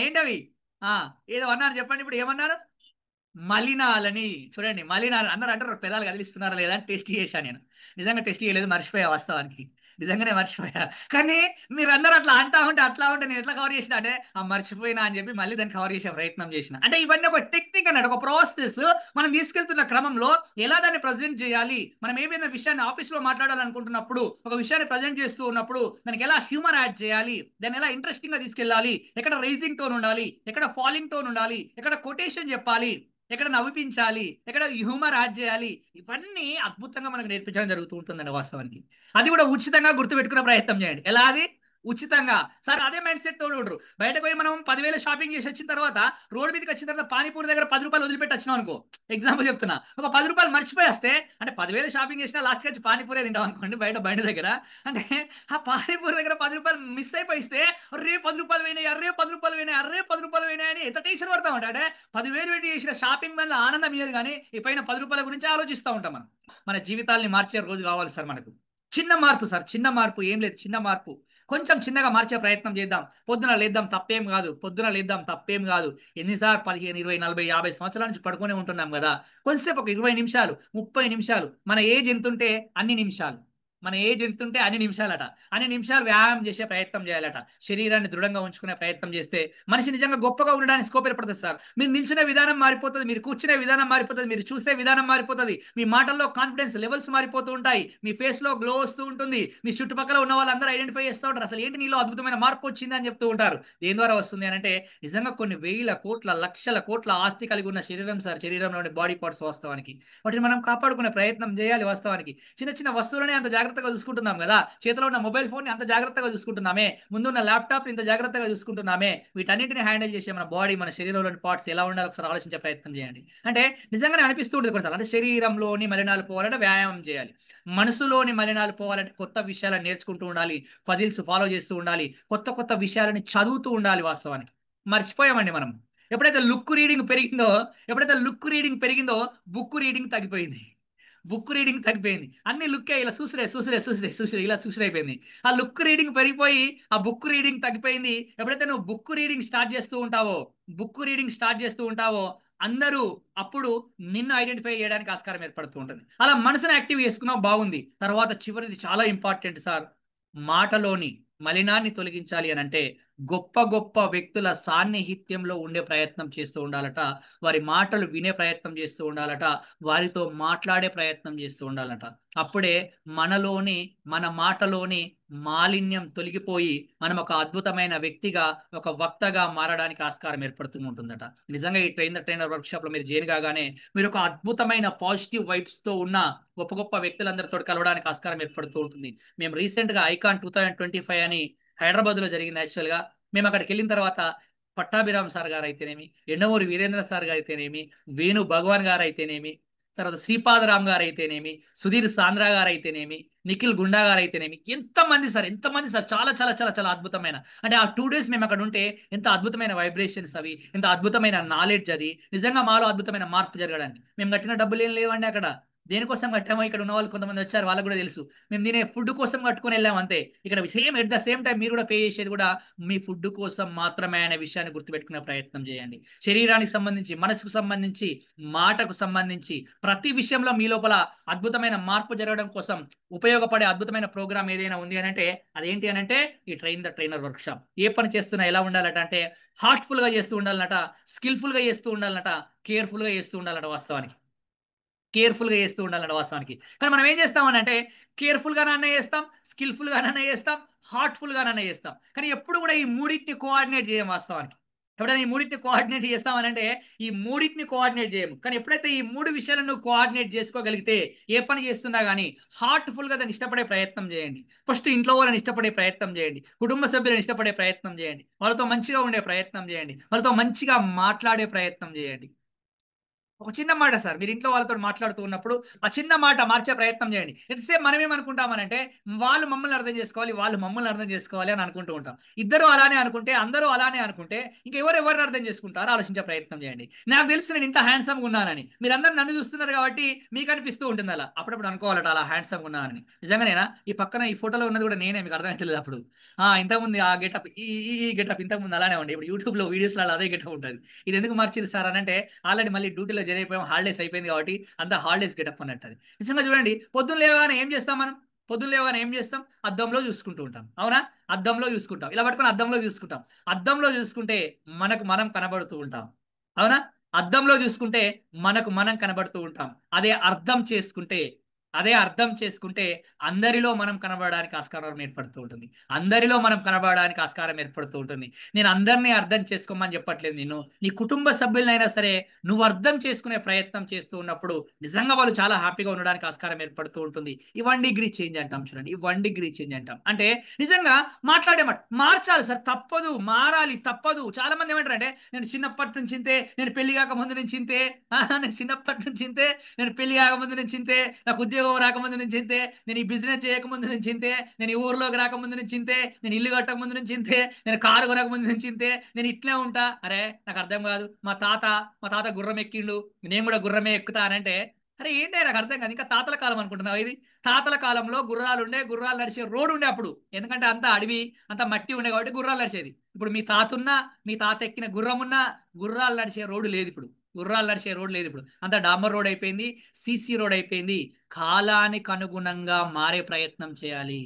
ఏంటవి, ఆ, ఏదో అన్నారు చెప్పండి, ఇప్పుడు ఏమన్నారు? మలినాలని. చూడండి, మలినాలు అందరూ అంటారు పెదాలు కదిలిస్తున్నారా లేదా అని టెస్ట్ చేశాను నేను. నిజంగా టెస్ట్ చేయలేదు, మర్చిపోయా వాస్తవానికి. నిజంగానే మర్చిపోయా. కానీ మీరు అందరూ అట్లా అట్లా ఉంటే నేను ఎట్లా కవర్ చేసిన అంటే, ఆ మర్చిపోయినా అని చెప్పి మళ్ళీ దాన్ని కవర్ చేసే ప్రయత్నం చేసిన. అంటే ఇవన్నీ ఒక టెక్నిక్ అన్నట్టు, ఒక ప్రాసెస్. మనం తీసుకెళ్తున్న క్రమంలో ఎలా దాన్ని ప్రజెంట్ చేయాలి, మనం ఏమైనా విషయాన్ని ఆఫీస్లో మాట్లాడాలనుకుంటున్నప్పుడు, ఒక విషయాన్ని ప్రజెంట్ చేస్తూ ఉన్నప్పుడు దానికి ఎలా హ్యూమర్ యాడ్ చేయాలి, దాన్ని ఎలా ఇంట్రెస్టింగ్ గా తీసుకెళ్ళాలి, ఎక్కడ రైజింగ్ టోన్ ఉండాలి, ఎక్కడ ఫాలింగ్ టోన్ ఉండాలి, ఎక్కడ కొటేషన్ చెప్పాలి, ఎక్కడ నవ్విపించాలి, ఎక్కడ హ్యూమర్ యాడ్ చేయాలి, ఇవన్నీ అద్భుతంగా మనకు నేర్పించడం జరుగుతూ ఉంటుందండి వాస్తవానికి. అది కూడా ఉచితంగా గుర్తుపెట్టుకునే ప్రయత్నం చేయండి. ఎలా అది? ఉచితంగా. సార్ అదే మైండ్ సెట్ తోడు ఉండరు. బయటకు పోయి మనం 10,000 షాపింగ్ చేసి వచ్చిన తర్వాత, రోడ్ మీదకి వచ్చిన తర్వాత పానీపూరి దగ్గర 10 రూపాయలు వదిలిపెట్టి వచ్చినాం అనుకో, ఎగ్జాంపుల్ చెప్తున్నా, ఒక 10 రూపాయలు మర్చిపోయి వస్తే, అంటే 10,000 షాపింగ్ చేసినా లాస్ట్ వచ్చి పానీపూరే తింటాం అనుకోండి బయట బండి దగ్గర. అంటే ఆ పానీపూరి దగ్గర 10 రూపాయలు మిస్ అయిపోయిస్తే, అర్రే 10 రూపాయలు పోయినాయి, అర్రే 10 రూపాయలు పోయినాయి, అర్రే 10 రూపాయలు పోయినాయి అని ఎంత టెన్షన్ పడతామంట. అంటే 10,000 పెట్టి చేసిన షాపింగ్ వల్ల ఆనందం ఇయ్యదు, కానీ ఈ పైన 10 రూపాయల గురించి ఆలోచిస్తూ ఉంటాం మనం. మన జీవితాల్ని మార్చే రోజు కావాలి సార్ మనకు. చిన్న మార్పు సార్, చిన్న మార్పు, ఏం లేదు, చిన్న మార్పు. కొంచెం చిన్నగా మార్చే ప్రయత్నం చేద్దాం. పొద్దున లేద్దాం, తప్పేం కాదు. పొద్దున లేద్దాం, తప్పేం కాదు. ఎన్నిసార్లు 15, 20, 40, 50 సంవత్సరాల నుంచి పడుకునే ఉంటున్నాం కదా. కొంచెంసేపు ఒక 20 నిమిషాలు, 30 నిమిషాలు, మన ఏజ్ ఎంత ఉంటే అన్ని నిమిషాలు మన ఏజ్ ఎంత ఉంటే అన్ని నిమిషాలట, అన్ని నిమిషాలు వ్యాయామం చేసే ప్రయత్నం చేయాలట. శరీరాన్ని దృఢంగా ఉంచుకునే ప్రయత్నం చేస్తే మనిషి నిజంగా గొప్పగా ఉండడానికి స్కోప్ ఏర్పడుతుంది సార్. మీరు నిల్చునే విధానం మారిపోతుంది, మీరు కూర్చునే విధానం మారిపోతుంది, మీరు చూసే విధానం మారిపోతుంది, మీ మాటల్లో కాన్ఫిడెన్స్ లెవెల్స్ మారిపోతూ ఉంటాయి, మీ ఫేస్ లో గ్లో వస్తూ ఉంటుంది, మీ చుట్టుపక్కల ఉన్న వాళ్ళందరూ ఐడెంటిఫై చేస్తూ ఉంటారు అసలు ఏంటి నీలో అద్భుతమైన మార్పు వచ్చింది అని చెప్తూ ఉంటారు. దేని ద్వారా వస్తుంది అని అంటే నిజంగా కొన్ని వేల కోట్ల లక్షల కోట్ల ఆస్తి కలిగి ఉన్న శరీరం సార్, శరీరంలోని బాడీ పార్ట్స్ వాస్తవానికి వాటిని మనం కాపాడుకునే ప్రయత్నం చేయాలి. వాస్తవానికి చిన్న చిన్న వస్తువులనే అంత జాగ్రత్తగా చూసుకుంటున్నాం కదా, చేతిలో ఉన్న మొబైల్ ఫోన్ ని అంత జాగ్రత్తగా చూసుకుంటున్నామే, ముందున్న ల్యాప్టాప్ ఇంత జాగ్రత్తగా చూసుకుంటున్నామే, వీటన్నింటిని హ్యాండిల్ చేసే మన బాడీ మన శరీరంలోని పార్ట్స్ ఎలా ఉండాలో ఒకసారి ఆలోచించే ప్రయత్నం చేయండి. అంటే నిజంగానే అనిపిస్తూ ఉంటుంది కొన్నిసార్లు, అంటే శరీరంలోని మలినాలు పోవాలంటే వ్యాయామం చేయాలి, మనసులోని మలినాలు పోవాలంటే కొత్త విషయాలను నేర్చుకుంటూ ఉండాలి, ఫజిల్స్ ఫాలో చేస్తూ ఉండాలి, కొత్త కొత్త విషయాలని చదువుతూ ఉండాలి. వాస్తవానికి మర్చిపోయామండి మనం. ఎప్పుడైతే లుక్ రీడింగ్ పెరిగిందో, ఎప్పుడైతే లుక్ రీడింగ్ పెరిగిందో బుక్ రీడింగ్ తగ్గిపోయింది. బుక్ రీడింగ్ తగ్గిపోయింది, అన్ని లుక్కే ఇలా చూసురే చూసురే చూసురే చూసురే ఇలా చూసురే అయిపోయింది. ఆ లుక్ రీడింగ్ పెరిగిపోయి ఆ బుక్ రీడింగ్ తగ్గిపోయింది. ఎప్పుడైతే నువ్వు బుక్ రీడింగ్ స్టార్ట్ చేస్తూ ఉంటావో, బుక్ రీడింగ్ స్టార్ట్ చేస్తూ ఉంటావో అందరూ అప్పుడు నిన్ను ఐడెంటిఫై చేయడానికి ఆస్కారం ఏర్పడుతూ ఉంటుంది. అలా మనసును యాక్టివ్ చేసుకున్నావు బాగుంది. తర్వాత చివరిది చాలా ఇంపార్టెంట్ సార్, మాటలోని మలినాన్ని తొలగించాలి అని అంటే గొప్ప గొప్ప వ్యక్తుల సాన్నిహిత్యంలో ఉండే ప్రయత్నం చేస్తూ ఉండాలట, వారి మాటలు వినే ప్రయత్నం చేస్తూ ఉండాలట, వారితో మాట్లాడే ప్రయత్నం చేస్తూ ఉండాలట. అప్పుడే మనలోని మన మాటలోని మాలిన్యం తొలగిపోయి మనం ఒక అద్భుతమైన వ్యక్తిగా ఒక వక్తగా మారడానికి ఆస్కారం ఏర్పడుతూ ఉంటుందట. నిజంగా ఈ ట్రైనర్ వర్క్ షాప్ లో మీరు జాయిన్ కాగానే మీరు ఒక అద్భుతమైన పాజిటివ్ వైబ్స్ తో ఉన్న గొప్ప గొప్ప వ్యక్తులందరితో కలవడానికి ఆస్కారం ఏర్పడుతూ ఉంటుంది. మేము రీసెంట్ గా ఐకాన్ 2025 అని హైదరాబాద్ లో జరిగింది. యాక్చువల్ గా మేము అక్కడికి వెళ్ళిన తర్వాత పట్టాభిరామ్ సార్ గారు అయితేనేమి, ఎండమూరి వీరేంద్ర సార్ గారు అయితేనేమి, వేణు భగవాన్ గారు అయితేనేమి, తర్వాత శ్రీపాదరామ్ గారు అయితేనేమి, సుధీర్ సాంద్రా గారు అయితేనేమి, నిఖిల్ గుండా గారు అయితేనేమి, ఎంతమంది సార్ ఎంతమంది సార్, చాలా చాలా చాలా చాలా అద్భుతమైన, అంటే ఆ 2 days మేము అక్కడ ఉంటే ఎంత అద్భుతమైన వైబ్రేషన్స్ అవి, ఎంత అద్భుతమైన నాలెడ్జ్ అది, నిజంగా మాలో అద్భుతమైన మార్పు జరగడానికి. మేము కట్టిన డబ్బులు ఏం లేవండి అక్కడ, దేనికోసం కట్టామో ఇక్కడ ఉన్న వాళ్ళు కొంతమంది వచ్చారు, వాళ్ళకు కూడా తెలుసు, మేము తినే ఫుడ్ కోసం కట్టుకొని వెళ్ళాం అంతే. ఇక్కడ same at the same time మీరు కూడా పే చేసేది కూడా మీ ఫుడ్ కోసం మాత్రమే అనే విషయాన్ని గుర్తుపెట్టుకునే ప్రయత్నం చేయండి. శరీరానికి సంబంధించి, మనసుకు సంబంధించి, మాటకు సంబంధించి ప్రతి విషయంలో మీ లోపల అద్భుతమైన మార్పు జరగడం కోసం ఉపయోగపడే అద్భుతమైన ప్రోగ్రామ్ ఏదైనా ఉంది అని అంటే అదేంటి అని అంటే ఈ ట్రైనర్ వర్క్ షాప్. ఏ పని చేస్తున్నా ఎలా ఉండాలట అంటే హార్ట్ఫుల్ గా చేస్తూ ఉండాలన్నట, స్కిల్ఫుల్ గా చేస్తూ ఉండాలన్నట, కేర్ఫుల్ గా చేస్తూ ఉండాలన్నట. వాస్తవానికి కేర్ఫుల్గా చేస్తూ ఉండాలండి వాస్తవానికి. కానీ మనం ఏం చేస్తామని అంటే కేర్ఫుల్గానన్నా చేస్తాం, స్కిల్ఫుల్గానన్నా చేస్తాం, హార్ట్ఫుల్గానన్నా చేస్తాం, కానీ ఎప్పుడు కూడా ఈ మూడింటిని కోఆర్డినేట్ చేయం వాస్తవానికి. ఎప్పుడైనా ఈ మూడింటిని కోఆర్డినేట్ చేస్తామని అంటే ఈ మూడింటిని కోఆర్డినేట్ చేయము. కానీ ఎప్పుడైతే ఈ 3 విషయాలను కోఆర్డినేట్ చేసుకోగలిగితే ఏ పని చేస్తున్నా కానీ హార్ట్ఫుల్గా దాన్ని ఇష్టపడే ప్రయత్నం చేయండి. ఫస్ట్ ఇంట్లో వాళ్ళని ఇష్టపడే ప్రయత్నం చేయండి, కుటుంబ సభ్యులను ఇష్టపడే ప్రయత్నం చేయండి, వాళ్ళతో మంచిగా ఉండే ప్రయత్నం చేయండి, వాళ్ళతో మంచిగా మాట్లాడే ప్రయత్నం చేయండి. ఒక చిన్న మాట సార్, మీరు ఇంట్లో వాళ్ళతో మాట్లాడుతూ ఉన్నప్పుడు ఆ చిన్న మాట మార్చే ప్రయత్నం చేయండి. ఎంతసేపు మనం ఏమనుకుంటామనంటే వాళ్ళు మమ్మల్ని అర్థం చేసుకోవాలి, వాళ్ళు మమ్మల్ని అర్థం చేసుకోవాలి అని అనుకుంటూ ఉంటాం. ఇద్దరు అలానే అనుకుంటే, అందరూ అలానే అనుకుంటే ఇంకా ఎవరిని అర్థం చేసుకుంటారో ఆలోచించే ప్రయత్నం చేయండి. నాకు తెలుసు నేను ఇంత హ్యాండ్సమ్గా ఉన్నానని, మీరు అందరు నన్ను చూస్తున్నారు కాబట్టి మీకు అనిపిస్తూ ఉంటుంది అలా, అప్పుడప్పుడు అనుకోవాలట అలా హ్యాండ్సమ్గా ఉన్నానని. నిజంగానేనా? ఈ పక్కన ఈ ఫోటోలో ఉన్నది కూడా నేనే, మీకు అర్థమవుతలేదు అప్పుడు. ఇంతకుముందు ఆ గెటప్, ఈ గెటప్ ఇంతకుముందు అలానే ఉండే, ఇప్పుడు యూట్యూబ్లో వీడియోస్లో అదే గెటప్ ఉంటుంది. ఇది ఎందుకు మార్చిరు సార్ అని అంటే ఆల్రెడీ మళ్ళీ డ్యూటీలో జరిగిపోయాం, హాలిడేస్ అయిపోయింది కాబట్టి అంత హాలిడేస్ గెటప్ అన్నట్టు. అది నిజంగా చూడండి, పొద్దున్న లేవగానే ఏం చేస్తాం మనం? పొద్దున్న లేవగానే ఏం చేస్తాం? అద్దంలో చూసుకుంటూ ఉంటాం, అవునా? అద్దంలో చూసుకుంటాం, ఇలా పట్టుకొని అద్దంలో చూసుకుంటాం. అద్దంలో చూసుకుంటే మనకు మనం కనబడుతూ ఉంటాం, అవునా? అద్దంలో చూసుకుంటే మనకు మనం కనబడుతూ ఉంటాం. అదే అర్థం చేసుకుంటే, అదే అర్థం చేసుకుంటే అందరిలో మనం కనబడడానికి ఆస్కారం ఏర్పడుతూ ఉంటుంది, అందరిలో మనం కనబడడానికి ఆస్కారం ఏర్పడుతూ ఉంటుంది. నేను అందరినీ అర్థం చేసుకోమని చెప్పట్లేదు, నేను నీ కుటుంబ సభ్యులైనా సరే నువ్వు అర్థం చేసుకునే ప్రయత్నం చేస్తూ ఉన్నప్పుడు నిజంగా వాళ్ళు చాలా హ్యాపీగా ఉండడానికి ఆస్కారం ఏర్పడుతూ ఉంటుంది. ఈ 1 degree చేంజ్ అంటాం చూడండి, ఈ 1 degree చేంజ్ అంటాం అంటే నిజంగా మాట్లాడే మాట మార్చాలి సార్, తప్పదు, మారాలి, తప్పదు. చాలా మంది ఏమంటారు అంటే నేను చిన్నప్పటి నుంచి ఇంతే, నేను పెళ్లి కాక ముందు నుంచి ఇంతే, నేను చిన్నప్పటి నుంచి ఇంతే, నేను పెళ్లి కాకముందు నుంచి ఇంతే, నాకు ఉద్యోగం రాకముందు నుంచి ఇంతే, నేను ఈ బిజినెస్ చేయకముందు నుంచి ఇంతే, నేను ఈ ఊర్లోకి రాకముందు నుంచి ఇంతే, నేను ఇల్లు కట్టక ముందు నుంచి ఇంతే, నేను కారు కొనకముందు నుంచి ఇంతే, నేను ఇట్లే ఉంటా. అరే నాకు అర్థం కాదు, మా తాత గుర్రం ఎక్కిండు, నేను కూడా గుర్రమే ఎక్కుతా అని అంటే అరే ఏంటి నాకు అర్థం కాదు. ఇంకా తాతల కాలం అనుకుంటున్నావు ఇది? తాతల కాలంలో గుర్రాలు ఉండే, గుర్రాలు నడిచే రోడ్డు ఉండే అప్పుడు, ఎందుకంటే అంత అడవి, అంత మట్టి ఉండే కాబట్టి గుర్రాలు నడిచేది. ఇప్పుడు మీ తాత ఎక్కిన గుర్రం ఉన్నా గుర్రాలు నడిచే రోడ్డు లేదు ఇప్పుడు. గుర్రాలు నడిచే రోడ్ లేదు ఇప్పుడు, అంతా డాంబర్ రోడ్ అయిపోయింది, సీసీ రోడ్ అయిపోయింది. కాలానికి అనుగుణంగా మారే ప్రయత్నం చేయాలి.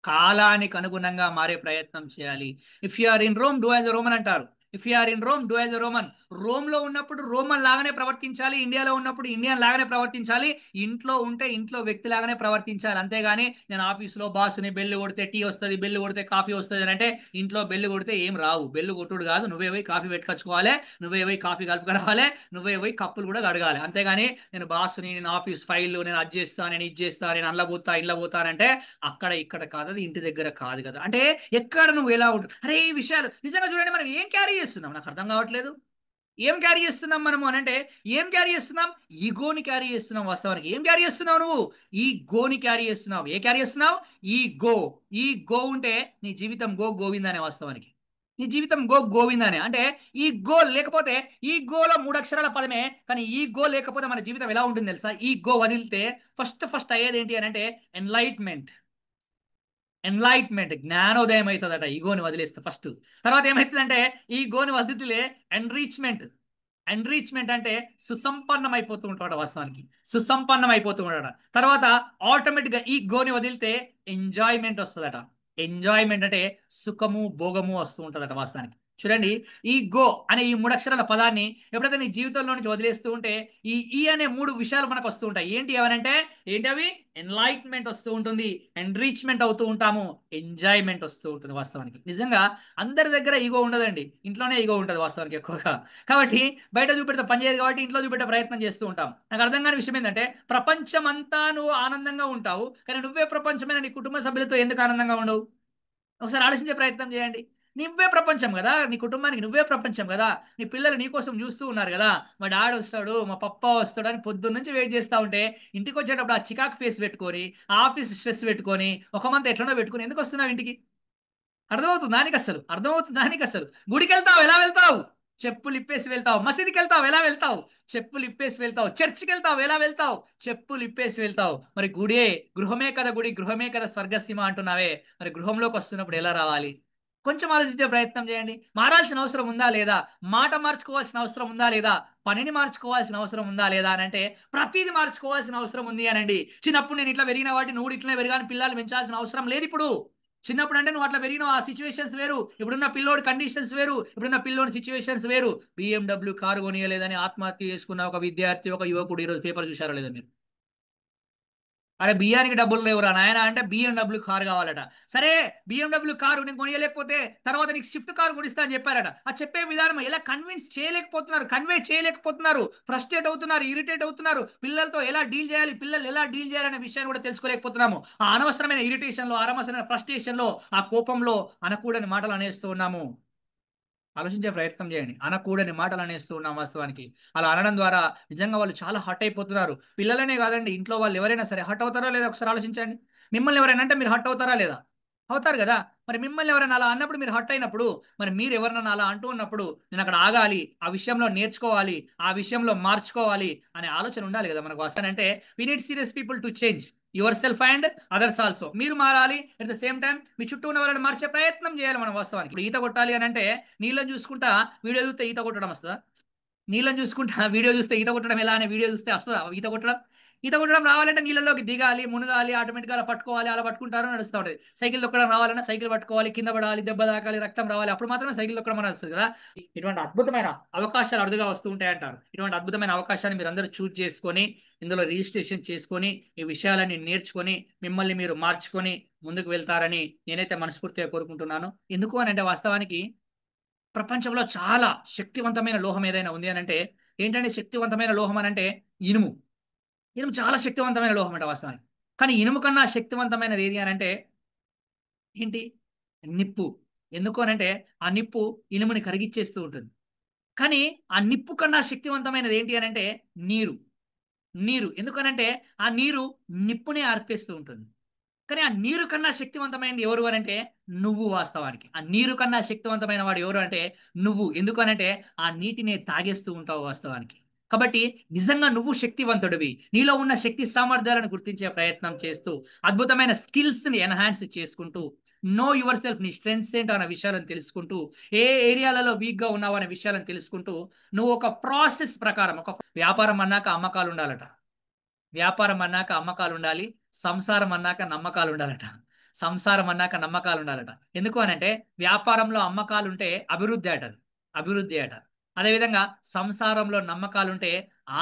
కాలానికి అనుగుణంగా మారే ప్రయత్నం చేయాలి. If you are in Rome do as a Roman అంటారు. If you are in Rome do as a Roman. రోమ్లో ఉన్నప్పుడు రోమన్ లాగానే ప్రవర్తించాలి, ఇండియాలో ఉన్నప్పుడు ఇండియన్ లాగానే ప్రవర్తించాలి, ఇంట్లో ఉంటే ఇంట్లో వ్యక్తి లాగానే ప్రవర్తించాలి. అంతేగాని నేను ఆఫీస్లో బాస్ని బెల్లు కొడితే టీ వస్తుంది, బెల్లు కొడితే కాఫీ వస్తుంది అని అంటే ఇంట్లో బెల్లు కొడితే ఏం రావు. బెల్లు కొట్టుడు కాదు, నువ్వే పోయి కాఫీ పెట్టుకొచ్చుకోవాలి, నువ్వే పోయి కాఫీ కలుపుకురావాలి, నువ్వే పోయి కప్పులు కూడా కడగాలి. అంతేగాని నేను బాస్ని, నేను ఆఫీస్ ఫైల్ నేను అది చేస్తాను, నేను ఇది చేస్తాను, నేను అందులో పోతా ఇంట్లో పోతానంటే అక్కడ ఇక్కడ కాదు, అది ఇంటి దగ్గర కాదు కదా. అంటే ఎక్కడ నువ్వు ఎలా ఉంటుంది. అరే ఈ విషయాలు నిజంగా చూడండి, మనం ఏం క్యారీ చేస్తున్నాం నాకు అర్థం కావట్లేదు. ఏం క్యారీ చేస్తున్నాం మనము అని అంటే, ఏం క్యారీ చేస్తున్నాం? ఈగోని క్యారీ చేస్తున్నాం. వాస్తవానికి ఏం క్యారీ చేస్తున్నావు నువ్వు? ఈ గోని క్యారీ చేస్తున్నావు. ఏ క్యారీ చేస్తున్నావు? ఈ గో. ఈ గో ఉంటే నీ జీవితం గో గోవిందానే. వాస్తవానికి నీ జీవితం గో గోవిందానే. అంటే ఈ గో లేకపోతే, ఈ గోలో 3 అక్షరాల పదమే, కానీ ఈ గో లేకపోతే మన జీవితం ఎలా ఉంటుంది తెలుసా? ఈ గో వదిలితే ఫస్ట్ ఫస్ట్ అయ్యేది ఏంటి అని అంటే ఎన్లైట్మెంట్. ఎన్లైట్మెంట్, జ్ఞానోదయం అవుతుందట ఈగోని వదిలేస్తే ఫస్ట్. తర్వాత ఏమవుతుందంటే ఈ గోని వదిలితే ఎన్రీచ్మెంట్. ఎన్రీచ్మెంట్ అంటే సుసంపన్నం అయిపోతూ ఉంటాడు. వాస్తవానికి సుసంపన్నం అయిపోతూ ఉంటాడు. తర్వాత ఆటోమేటిక్గా ఈ గోని వదిలితే ఎంజాయ్మెంట్ వస్తుందట. ఎంజాయ్మెంట్ అంటే సుఖము భోగము వస్తూ ఉంటుందట. వాస్తవానికి చూడండి, ఈ గో అనే ఈ 3 అక్షరాల పదాన్ని ఎప్పుడైతే నీ జీవితంలో నుంచి వదిలేస్తూ ఉంటే ఈ అనే 3 విషయాలు మనకు వస్తూ ఉంటాయి. ఏంటి అవనంటే, ఏంటి అవి? ఎన్లైట్మెంట్ వస్తూ ఉంటుంది, ఎన్రీచ్మెంట్ అవుతూ ఉంటాము, ఎంజాయ్మెంట్ వస్తూ ఉంటుంది. వాస్తవానికి నిజంగా అందరి దగ్గర ఈగో ఉండదండి, ఇంట్లోనే ఈగో ఉంటుంది వాస్తవానికి ఎక్కువగా. కాబట్టి బయట చూపెడితే పని చేయదు కాబట్టి ఇంట్లో చూపెట్టే ప్రయత్నం చేస్తూ ఉంటాం. నాకు అర్థం కాని విషయం ఏంటంటే, ప్రపంచం అంతా నువ్వు ఆనందంగా ఉంటావు, కానీ నువ్వే ప్రపంచమైన నీ కుటుంబ సభ్యులతో ఎందుకు ఆనందంగా ఉండవు? ఒకసారి ఆలోచించే ప్రయత్నం చేయండి. నువ్వే ప్రపంచం కదా, నీ కుటుంబానికి నువ్వే ప్రపంచం కదా. నీ పిల్లలు నీ కోసం చూస్తూ ఉన్నారు కదా. మా డాడ్ వస్తాడు, మా పప్ప వస్తాడు అని పొద్దున్న నుంచి వెయిట్ చేస్తూ ఉంటే, ఇంటికి వచ్చేటప్పుడు ఆ చికాక్ ఫేస్ పెట్టుకొని, ఆఫీస్ స్ట్రెస్ పెట్టుకొని, ఒక మంత్ ఎట్లనో పెట్టుకొని ఎందుకు వస్తున్నావు ఇంటికి? అర్థమవుతుంది దానికి అసలు, అర్థమవుతుంది దానికి అసలు. గుడికి వెళ్తావు ఎలా వెళ్తావు? చెప్పులు ఇప్పేసి వెళ్తావు. మసీదుకి వెళ్తావు ఎలా వెళ్తావు? చెప్పులు ఇప్పేసి వెళ్తావు. చర్చికి వెళ్తావు ఎలా వెళ్తావు? చెప్పులు ఇప్పేసి వెళ్తావు. మరి గుడే, గృహమే కదా గుడి, గృహమే కదా స్వర్గసీమ అంటున్నావే, మరి గృహంలోకి వస్తున్నప్పుడు ఎలా రావాలి? కొంచెం ఆలోచించే ప్రయత్నం చేయండి. మారాల్సిన అవసరం ఉందా లేదా? మాట మార్చుకోవాల్సిన అవసరం ఉందా లేదా? పనిని మార్చుకోవాల్సిన అవసరం ఉందా లేదా అని అంటే ప్రతిదీ మార్చుకోవాల్సిన అవసరం ఉంది అనండి. చిన్నప్పుడు నేను ఇట్లా పెరిగిన వాటి నువ్వు ఇట్లా పెరిగాని పిల్లలు పెంచాల్సిన అవసరం లేదు ఇప్పుడు. చిన్నప్పుడు అంటే నువ్వు అట్లా పెరిగినావు, ఆ సిచ్యువేషన్స్ వేరు, ఇప్పుడున్న పిల్లోడి కండిషన్స్ వేరు, ఇప్పుడున్న పిల్లోడి సిచ్యువేషన్స్ వేరు. BMW కారు కొనియలేదని ఆత్మహత్య చేసుకున్న ఒక విద్యార్థి, ఒక యువకుడు ఈరోజు పేపర్ చూశారో లేదా మీరు? అరే బియ్యానికి డబ్బులు లేవురా నాయన అంటే BMW కారు కావాలట. సరే, BMW కారు నేను కొనియలేకపోతే తర్వాత నీకు స్విఫ్ట్ కారు కొనిస్తా అని చెప్పారట. ఆ చెప్పే విధానం ఎలా కన్విన్స్ చేయలేకపోతున్నారు, కన్వే చేయలేకపోతున్నారు, ఫ్రస్ట్రేట్ అవుతున్నారు, ఇరిటేట్ అవుతున్నారు. పిల్లలతో ఎలా డీల్ చేయాలి, పిల్లలు ఎలా డీల్ చేయాలనే విషయాన్ని కూడా తెలుసుకోలేకపోతున్నాము. ఆ అనవసరమైన ఇరిటేషన్లో, అనవసరమైన ఫ్రస్ట్రేషన్లో, ఆ కోపంలో అనకూడని మాటలు అనేస్తూ ఉన్నాము. ఆలోచించే ప్రయత్నం చేయండి. అనకూడని మాటలు అనేస్తూ ఉన్నాం వాస్తవానికి. అలా అనడం ద్వారా నిజంగా వాళ్ళు చాలా హర్ట్ అయిపోతున్నారు. పిల్లలనే కాదండి, ఇంట్లో వాళ్ళు ఎవరైనా సరే హర్ట్ అవుతారా లేదా ఒకసారి ఆలోచించండి. మిమ్మల్ని ఎవరైనా అంటే మీరు హర్ట్ అవుతారా లేదా? అవుతారు కదా. మరి మిమ్మల్ని ఎవరైనా అలా అన్నప్పుడు, మీరు హర్ట్ అయినప్పుడు, మరి మీరు ఎవరినైనా అలా అంటూ ఉన్నప్పుడు నేను అక్కడ ఆగాలి, ఆ విషయంలో నేర్చుకోవాలి, ఆ విషయంలో మార్చుకోవాలి అనే ఆలోచన ఉండాలి కదా మనకు. వస్తానంటే we need serious people to change yourself and others also. మీరు మారాలి, అట్ ద సేమ్ టైం మీ చుట్టూ ఉన్న వాళ్ళని మార్చే ప్రయత్నం చేయాలి మనం. వాస్తవానికి ఇప్పుడు ఈత కొట్టాలి అని అంటే నీళ్ళని చూసుకుంటా వీడియో చూస్తే ఈత కొట్టడం వస్తుందా? నీళ్ళని చూసుకుంటా వీడియో చూస్తే ఈత కొట్టడం ఎలా అనే వీడియో చూస్తే వస్తుందా ఈత కొట్టడం? ఈత కొట్టడం రావాలంటే నీళ్ళలోకి దిగాలి, మునగాలి, ఆటోమేటిక్గా అలా పట్టుకోవాలి, అలా పట్టుకుంటారు నడుస్తూ ఉంటుంది. సైకిల్ తొక్కడం రావాలన్నా సైకిల్ పట్టుకోవాలి, కింద పడాలి, దెబ్బ తాకాలి, రక్తం రావాలి, అప్పుడు మాత్రమే సైకిల్ తొక్కడం అనేది వస్తుంది కదా. ఇటువంటి అద్భుతమైన అవకాశాలు అరుదుగా వస్తూ ఉంటాయి అంటారు. ఇటువంటి అద్భుతమైన అవకాశాన్ని మీరు అందరూ చూజ్ చేసుకొని, ఇందులో రిజిస్ట్రేషన్ చేసుకొని, ఈ విషయాలని నేర్చుకొని, మిమ్మల్ని మీరు మార్చుకొని ముందుకు వెళ్తారని నేనైతే మనస్ఫూర్తిగా కోరుకుంటున్నాను. ఎందుకు అని అంటే వాస్తవానికి ప్రపంచంలో చాలా శక్తివంతమైన లోహం ఏదైనా ఉంది అని అంటే ఏంటంటే, శక్తివంతమైన లోహం అని అంటే ఇనుము. ఇనుము చాలా శక్తివంతమైన లోహం అంట వాస్తవానికి. కానీ ఇనుము కన్నా శక్తివంతమైనది ఏది అని అంటే ఏంటి? నిప్పు. ఎందుకు అనంటే ఆ నిప్పు ఇనుముని కరిగిచ్చేస్తూ ఉంటుంది. కానీ ఆ నిప్పు కన్నా శక్తివంతమైనది ఏంటి అనంటే నీరు. నీరు ఎందుకనంటే ఆ నీరు నిప్పుని ఆర్పేస్తూ ఉంటుంది. కానీ ఆ నీరు కన్నా శక్తివంతమైనది ఎవరు అనంటే నువ్వు. వాస్తవానికి ఆ నీరు కన్నా శక్తివంతమైన వాడు ఎవరు అంటే నువ్వు. ఎందుకనంటే ఆ నీటిని తాగేస్తూ ఉంటావు వాస్తవానికి. కాబట్టి నిజంగా నువ్వు శక్తివంతుడివి. నీలో ఉన్న శక్తి సామర్థ్యాలను గుర్తించే ప్రయత్నం చేస్తూ, అద్భుతమైన స్కిల్స్ని ఎన్హాన్స్ చేసుకుంటూ, నో యువర్ సెల్ఫ్, నీ స్ట్రెంగ్స్ ఏంటో అనే విషయాలను తెలుసుకుంటూ, ఏ ఏరియాలలో వీక్గా ఉన్నావు అనే విషయాలను తెలుసుకుంటూ, నువ్వు ఒక ప్రాసెస్ ప్రకారం, ఒక వ్యాపారం అన్నాక అమ్మకాలు ఉండాలట, వ్యాపారం అన్నాక అమ్మకాలు ఉండాలి, సంసారం అన్నాక నమ్మకాలు ఉండాలట, సంసారం అన్నాక నమ్మకాలు ఉండాలట. ఎందుకు అనంటే వ్యాపారంలో అమ్మకాలు ఉంటే అభివృద్ధి అట, అభివృద్ధి అట. అదేవిధంగా సంసారంలో నమ్మకాలు ఉంటే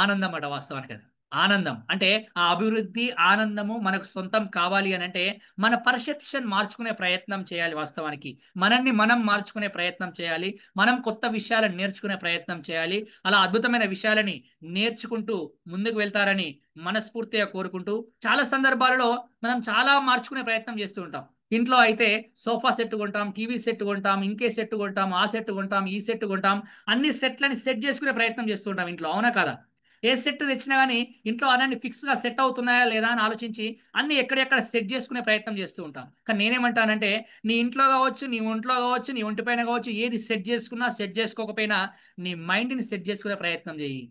ఆనందం అట. వాస్తవానికి అది ఆనందం అంటే, ఆ అభివృద్ధి ఆనందము మనకు సొంతం కావాలి అని అంటే మన పర్సెప్షన్ మార్చుకునే ప్రయత్నం చేయాలి. వాస్తవానికి మనల్ని మనం మార్చుకునే ప్రయత్నం చేయాలి, మనం కొత్త విషయాలను నేర్చుకునే ప్రయత్నం చేయాలి. అలా అద్భుతమైన విషయాలని నేర్చుకుంటూ ముందుకు వెళ్తారని మనస్ఫూర్తిగా కోరుకుంటూ, చాలా సందర్భాలలో మనం చాలా మార్చుకునే ప్రయత్నం చేస్తూ ఉంటాం. ఇంట్లో అయితే సోఫా సెట్ కొంటాం, టీవీ సెట్ కొంటాం, ఇంకే సెట్ కొంటాం, ఆ సెట్ కొంటాం, ఈ సెట్ కొంటాం, అన్ని సెట్లని సెట్ చేసుకునే ప్రయత్నం చేస్తూ ఉంటాం ఇంట్లో. అవునా కదా? ఏ సెట్ తెచ్చినా కానీ ఇంట్లో అన్నీ ఫిక్స్గా సెట్ అవుతున్నాయా లేదా అని ఆలోచించి అన్ని ఎక్కడెక్కడ సెట్ చేసుకునే ప్రయత్నం చేస్తూ ఉంటాం. కానీ నేనేమంటానంటే, నీ ఇంట్లో కావచ్చు, నీ ఒంట్లో కావచ్చు, నీ ఒంటిపైన కావచ్చు, ఏది సెట్ చేసుకున్నా సెట్ చేసుకోకపోయినా నీ మైండ్ని సెట్ చేసుకునే ప్రయత్నం చేయి,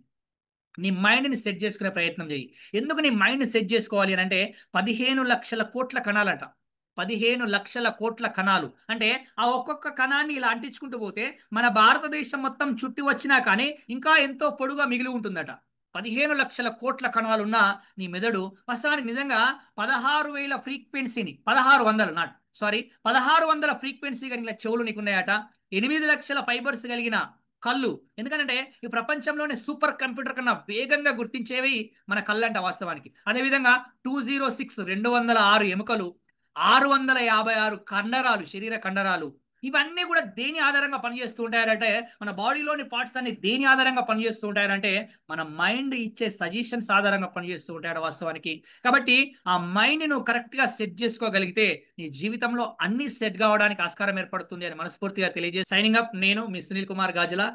నీ మైండ్ని సెట్ చేసుకునే ప్రయత్నం చేయి. ఎందుకు నీ మైండ్ సెట్ చేసుకోవాలి అని అంటే, 15 లక్షల కోట్ల కణాలంట, 15 లక్షల కోట్ల కణాలు అంటే, ఆ ఒక్కొక్క కణాన్ని ఇలా అంటించుకుంటూ పోతే మన భారతదేశం మొత్తం చుట్టి వచ్చినా కానీ ఇంకా ఎంతో పొడుగా మిగిలి ఉంటుందట. 15 లక్షల కోట్ల కణాలున్న నీ మెదడు వాస్తవానికి నిజంగా 16,000 ఫ్రీక్వెన్సీని, 1600 నాట్ సారీ 1600 ఫ్రీక్వెన్సీ కలిగిన చెవులు నీకున్నాయట. 8 లక్షల ఫైబర్స్ కలిగిన కళ్ళు. ఎందుకంటే ఈ ప్రపంచంలోనే సూపర్ కంప్యూటర్ కన్నా వేగంగా గుర్తించేవి మన కళ్ళంట వాస్తవానికి. అదేవిధంగా 206 206 ఎముకలు, 656 కండరాలు, శరీర కండరాలు. ఇవన్నీ కూడా దేని ఆధారంగా పనిచేస్తూ ఉంటాయంటే, మన బాడీలోని పార్ట్స్ అన్ని దేని ఆధారంగా పనిచేస్తూ ఉంటాయంటే మన మైండ్ ఇచ్చే సజెషన్స్ ఆధారంగా పనిచేస్తూ ఉంటాడు వాస్తవానికి. కాబట్టి ఆ మైండ్ నువ్వు కరెక్ట్గా సెట్ చేసుకోగలిగితే నీ జీవితంలో అన్ని సెట్ కావడానికి ఆస్కారం ఏర్పడుతుంది అని మనస్ఫూర్తిగా తెలియజేసి సైనింగ్ అప్. నేను మీ సునీల్ కుమార్ గాజుల.